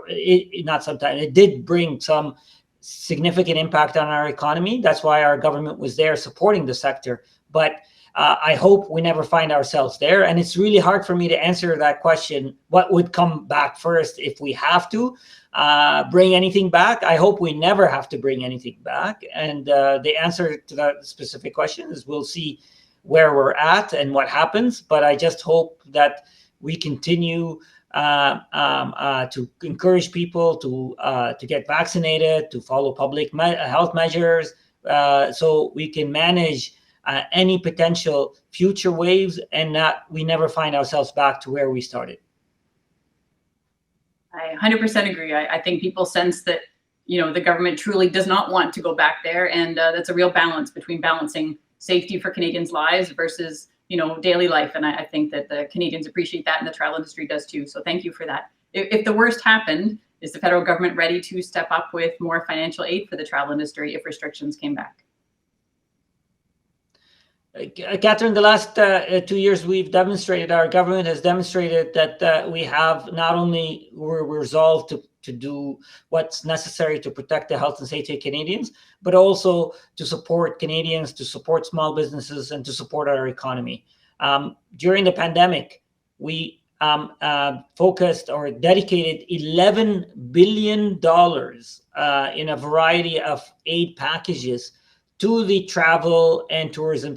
it did bring some significant impact on our economy. That's why our government was there supporting the sector. But I hope we never find ourselves there. And it's really hard for me to answer that question. What would come back first if we have to bring anything back? I hope we never have to bring anything back. And the answer to that specific question is we'll see where we're at and what happens. But I just hope that we continue to encourage people to get vaccinated, to follow public health measures, so we can manage any potential future waves, and we never find ourselves back to where we started. I 100% agree. I think people sense that, the government truly does not want to go back there. And that's a real balance between balancing safety for Canadians' lives versus, daily life. And I think that the Canadians appreciate that, and the travel industry does too. So thank you for that. If the worst happened, is the federal government ready to step up with more financial aid for the travel industry if restrictions came back? Catherine, the last 2 years our government has demonstrated that we have not only we're resolved to do what's necessary to protect the health and safety of Canadians, but also to support Canadians, to support small businesses, and to support our economy. During the pandemic, we focused or dedicated $11 billion in a variety of aid packages to the travel and tourism,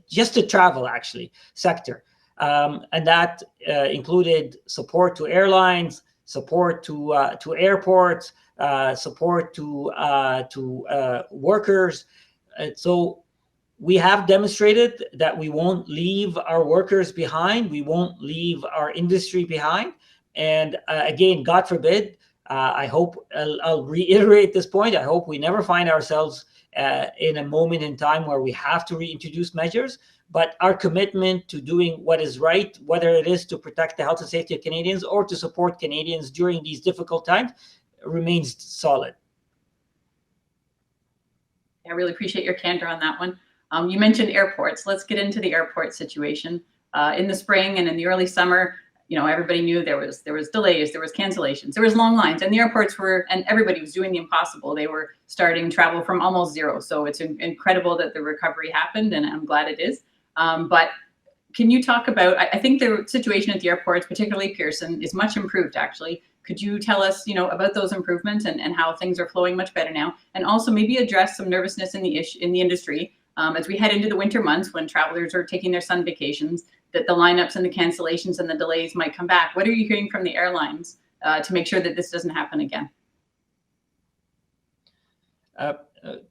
just the travel actually sector. And that included support to airlines, support to airports, support to workers. So we have demonstrated that we won't leave our workers behind. We won't leave our industry behind. And again, God forbid, I'll reiterate this point. I hope we never find ourselves in a moment in time where we have to reintroduce measures, but our commitment to doing what is right, whether it is to protect the health and safety of Canadians or to support Canadians during these difficult times, remains solid. I really appreciate your candor on that one. You mentioned airports. Let's get into the airport situation. In the spring and in the early summer, everybody knew there was delays, there was cancellations, there was long lines, and the airports and everybody was doing the impossible. They were starting travel from almost zero. So it's incredible that the recovery happened, and I'm glad it is. But can you talk about, I think the situation at the airports, particularly Pearson, is much improved actually. Could you tell us, about those improvements and how things are flowing much better now? And also maybe address some nervousness in the industry as we head into the winter months when travelers are taking their sun vacations, that the lineups and the cancellations and the delays might come back. What are you hearing from the airlines to make sure that this doesn't happen again?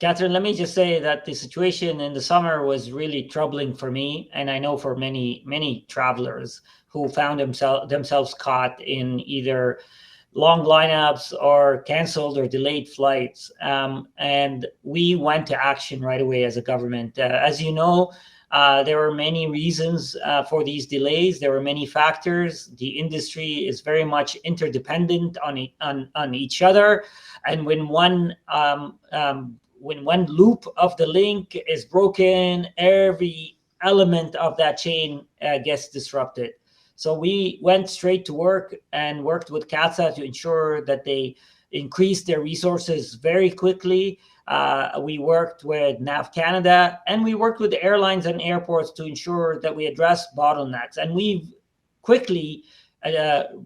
Catherine, let me just say that the situation in the summer was really troubling for me, and I know for many, many travelers who found themselves caught in either long lineups or canceled or delayed flights. And we went to action right away as a government. As you know, there were many reasons for these delays. There were many factors. The industry is very much interdependent on each other, and when one loop of the link is broken, every element of that chain gets disrupted. So we went straight to work and worked with CATSA to ensure that they increased their resources very quickly. We worked with NAV Canada, and we worked with the airlines and airports to ensure that we address bottlenecks. And we've quickly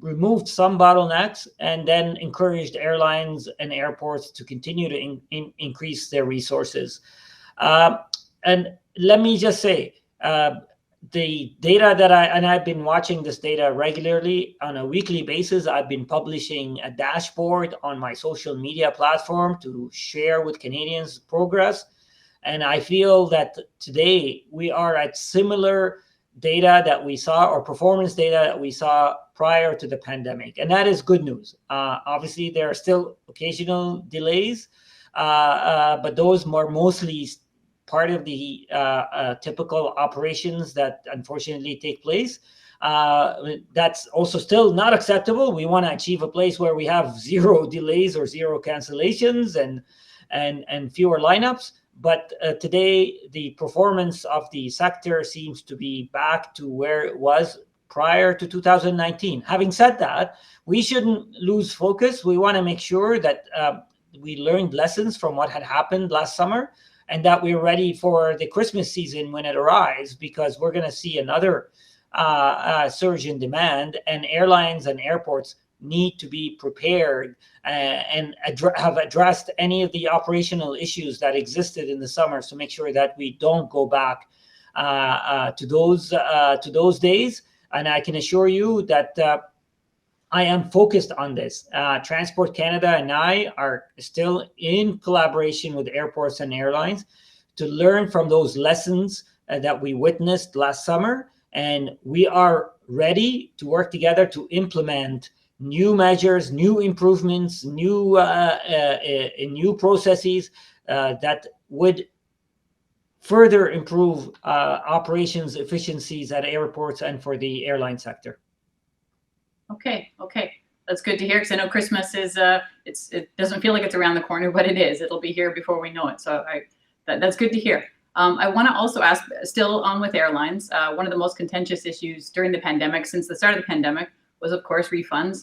removed some bottlenecks and then encouraged airlines and airports to continue to increase their resources. And let me just say, the data that I've been watching this data regularly on a weekly basis. I've been publishing a dashboard on my social media platform to share with Canadians progress. And I feel that today we are at similar data that we saw, or performance data that we saw prior to the pandemic. And that is good news. Obviously, there are still occasional delays, but those are mostly part of the typical operations that unfortunately take place. That's also still not acceptable. We want to achieve a place where we have zero delays or zero cancellations and fewer lineups. But today, the performance of the sector seems to be back to where it was prior to 2019. Having said that, we shouldn't lose focus. We want to make sure that we learned lessons from what had happened last summer, and that we're ready for the Christmas season when it arrives, because we're going to see another surge in demand, and airlines and airports need to be prepared and have addressed any of the operational issues that existed in the summer to make sure that we don't go back to those days. And I can assure you that I am focused on this. Transport Canada and I are still in collaboration with airports and airlines to learn from those lessons that we witnessed last summer. And we are ready to work together to implement new measures, new improvements, new processes that would further improve operations efficiencies at airports and for the airline sector. Okay, that's good to hear, because I know Christmas is it doesn't feel like it's around the corner, but it is. It'll be here before we know it. So that's good to hear. I want to also ask, still on with airlines, one of the most contentious issues during the pandemic, since the start of the pandemic, was of course refunds.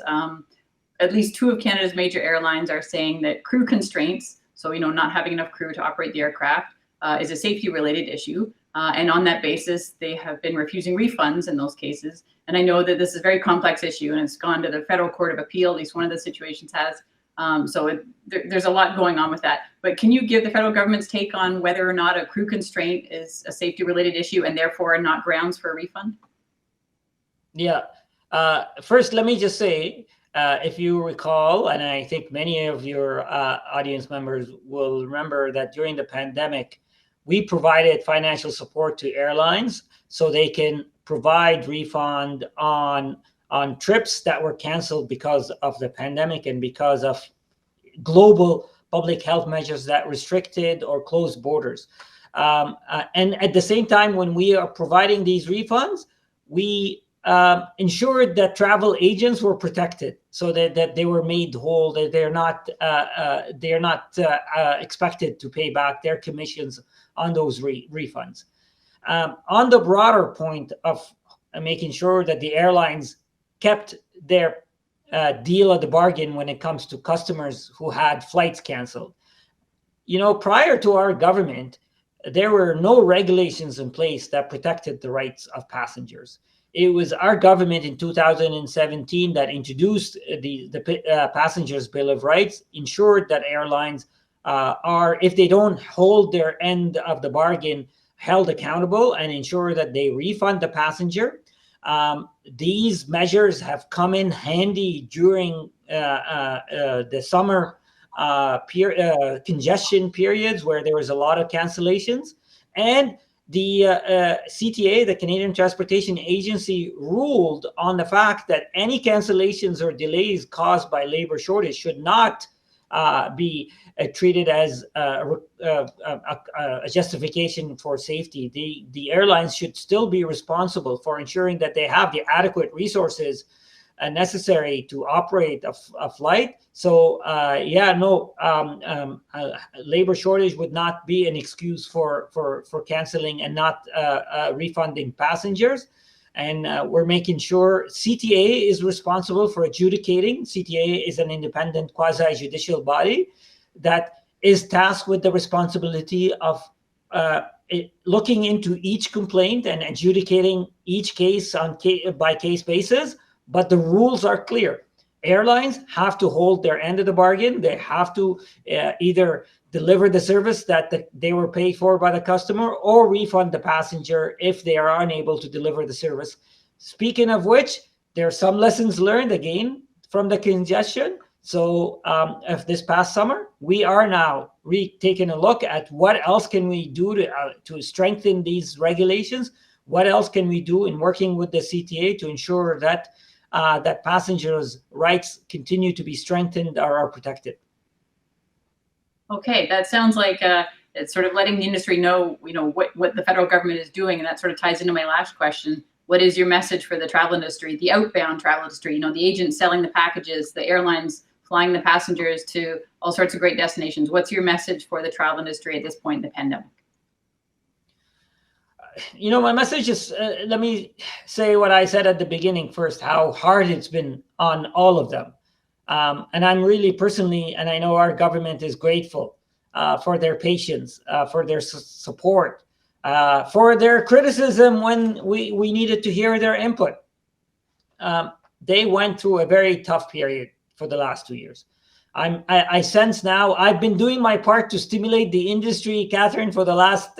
At least two of Canada's major airlines are saying that crew constraints, so not having enough crew to operate the aircraft, is a safety-related issue. And on that basis, they have been refusing refunds in those cases. And I know that this is a very complex issue, and it's gone to the Federal Court of Appeal. At least one of the situations has. There's a lot going on with that. But can you give the federal government's take on whether or not a crew constraint is a safety-related issue and therefore not grounds for a refund? Yeah. First, let me just say, if you recall, and I think many of your audience members will remember that during the pandemic, we provided financial support to airlines so they can provide refund on trips that were canceled because of the pandemic and because of global public health measures that restricted or closed borders. And at the same time, when we are providing these refunds, we ensured that travel agents were protected, so that they were made whole, that they're not expected to pay back their commissions on those refunds. On the broader point of making sure that the airlines kept their deal of the bargain when it comes to customers who had flights canceled. Prior to our government, there were no regulations in place that protected the rights of passengers. It was our government in 2017 that introduced the Passengers Bill of Rights, ensured that airlines are, if they don't hold their end of the bargain, held accountable, and ensure that they refund the passenger. These measures have come in handy during the summer congestion periods where there was a lot of cancellations. And the CTA, the Canadian Transportation Agency, ruled on the fact that any cancellations or delays caused by labor shortage should not be treated as a justification for safety. The airlines should still be responsible for ensuring that they have the adequate resources necessary to operate a flight. So labor shortage would not be an excuse for canceling and not refunding passengers. And we're making sure CTA is responsible for adjudicating. CTA is an independent quasi-judicial body that is tasked with the responsibility of looking into each complaint and adjudicating each case on by case basis. But the rules are clear. Airlines have to hold their end of the bargain. They have to either deliver the service that they were paid for by the customer or refund the passenger if they are unable to deliver the service. Speaking of which, there are some lessons learned again from the congestion. So if this past summer, we are now taking a look at what else can we do to strengthen these regulations. What else can we do in working with the CTA to ensure that that passengers' rights continue to be strengthened or are protected. Okay, that sounds like it's sort of letting the industry know, what the federal government is doing, and that sort of ties into my last question. What is your message for the travel industry, the outbound travel industry? The agents selling the packages, the airlines flying the passengers to all sorts of great destinations. What's your message for the travel industry at this point in the pandemic? My message is, let me say what I said at the beginning first, how hard it's been on all of them. And I'm really personally, and I know our government is grateful for their patience, for their support, for their criticism when we needed to hear their input. They went through a very tough period for the last 2 years. I sense now, I've been doing my part to stimulate the industry, Catherine, for the last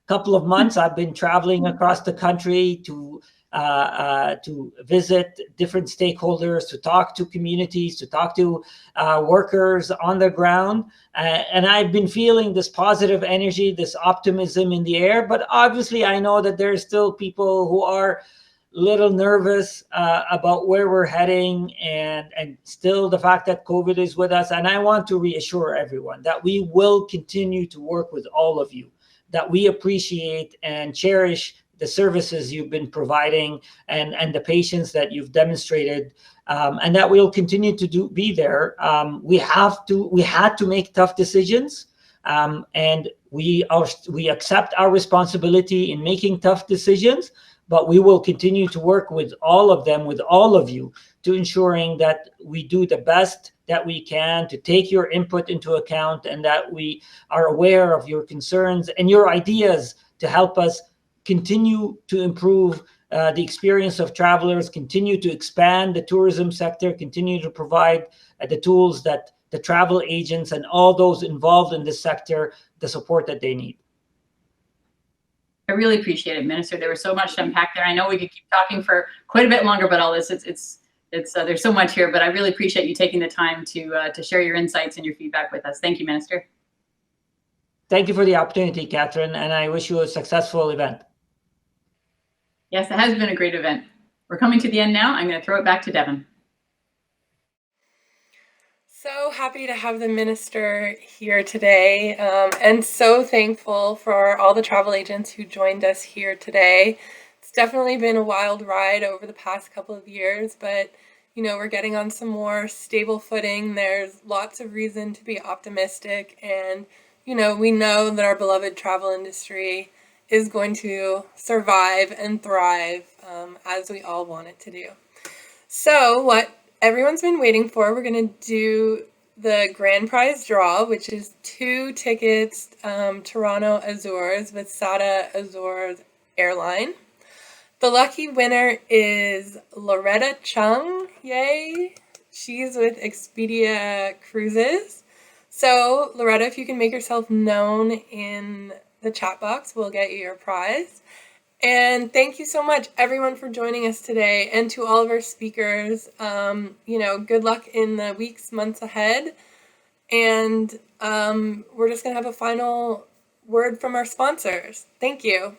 couple of months. I've been traveling across the country to visit different stakeholders, to talk to communities, to talk to workers on the ground. And I've been feeling this positive energy, this optimism in the air. But obviously, I know that there's still people who are a little nervous about where we're heading and still the fact that COVID is with us. And I want to reassure everyone that we will continue to work with all of you, that we appreciate and cherish the services you've been providing and the patience that you've demonstrated, and that we'll continue to be there. We had to make tough decisions, and we accept our responsibility in making tough decisions, but we will continue to work with all of them, with all of you, to ensuring that we do the best that we can to take your input into account, and that we are aware of your concerns and your ideas to help us continue to improve the experience of travelers, continue to expand the tourism sector, continue to provide the tools that the travel agents and all those involved in this sector, the support that they need. I really appreciate it, Minister. There was so much to unpack there. I know we could keep talking for quite a bit longer about all this. It's there's so much here, but I really appreciate you taking the time to share your insights and your feedback with us. Thank you, Minister. Thank you for the opportunity, Catherine, and I wish you a successful event. Yes, it has been a great event. We're coming to the end now. I'm going to throw it back to Devin. So happy to have the minister here today, and so thankful for all the travel agents who joined us here today. It's definitely been a wild ride over the past couple of years, but we're getting on some more stable footing. There's lots of reason to be optimistic, and we know that our beloved travel industry is going to survive and thrive as we all want it to do. So what everyone's been waiting for, we're going to do the grand prize draw, which is 2 tickets, Toronto Azores with SATA Azores Airline. The lucky winner is Loretta Chung. Yay! She's with Expedia Cruises. So Loretta, if you can make yourself known in the chat box, we'll get you your prize. And thank you so much, everyone, for joining us today, and to all of our speakers. Good luck in the weeks, months ahead. And we're just going to have a final word from our sponsors. Thank you.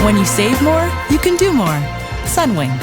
When you save more, you can do more. Sunwing.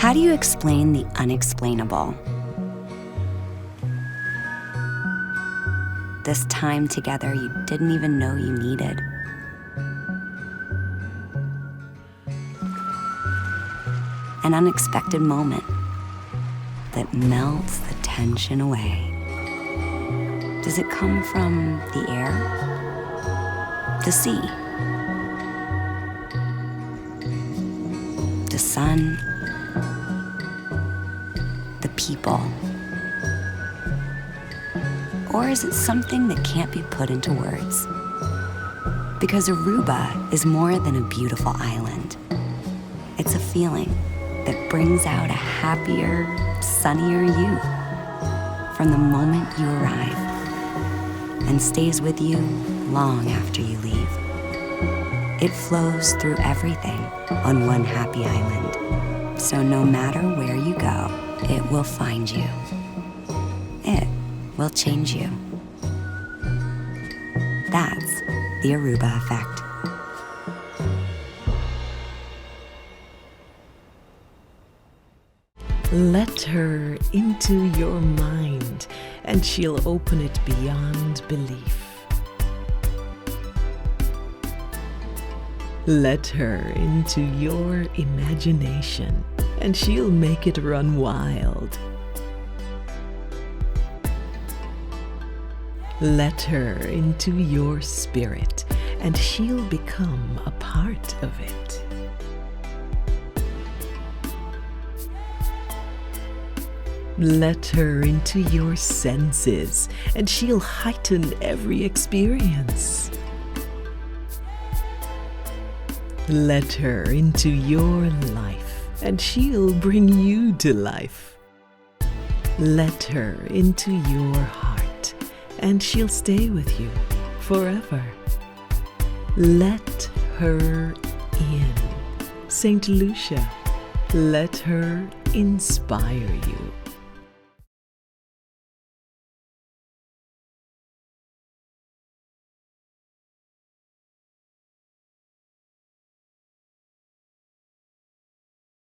How do you explain the unexplainable? This time together you didn't even know you needed. An unexpected moment that melts the tension away. Does it come from the air? The sea? The sun? The people? Or is it something that can't be put into words? Because Aruba is more than a beautiful island. It's a feeling that brings out a happier, sunnier you from the moment you arrive and stays with you long after you leave. It flows through everything on one happy island. So no matter where you go, it will find you. It will change you. That's the Aruba effect. Let her into your mind, and she'll open it beyond belief. Let her into your imagination, and she'll make it run wild. Let her into your spirit, and she'll become a part of it. Let her into your senses, and she'll heighten every experience. Let her into your life, and she'll bring you to life. Let her into your heart, and she'll stay with you forever. Let her in. St. Lucia, let her inspire you.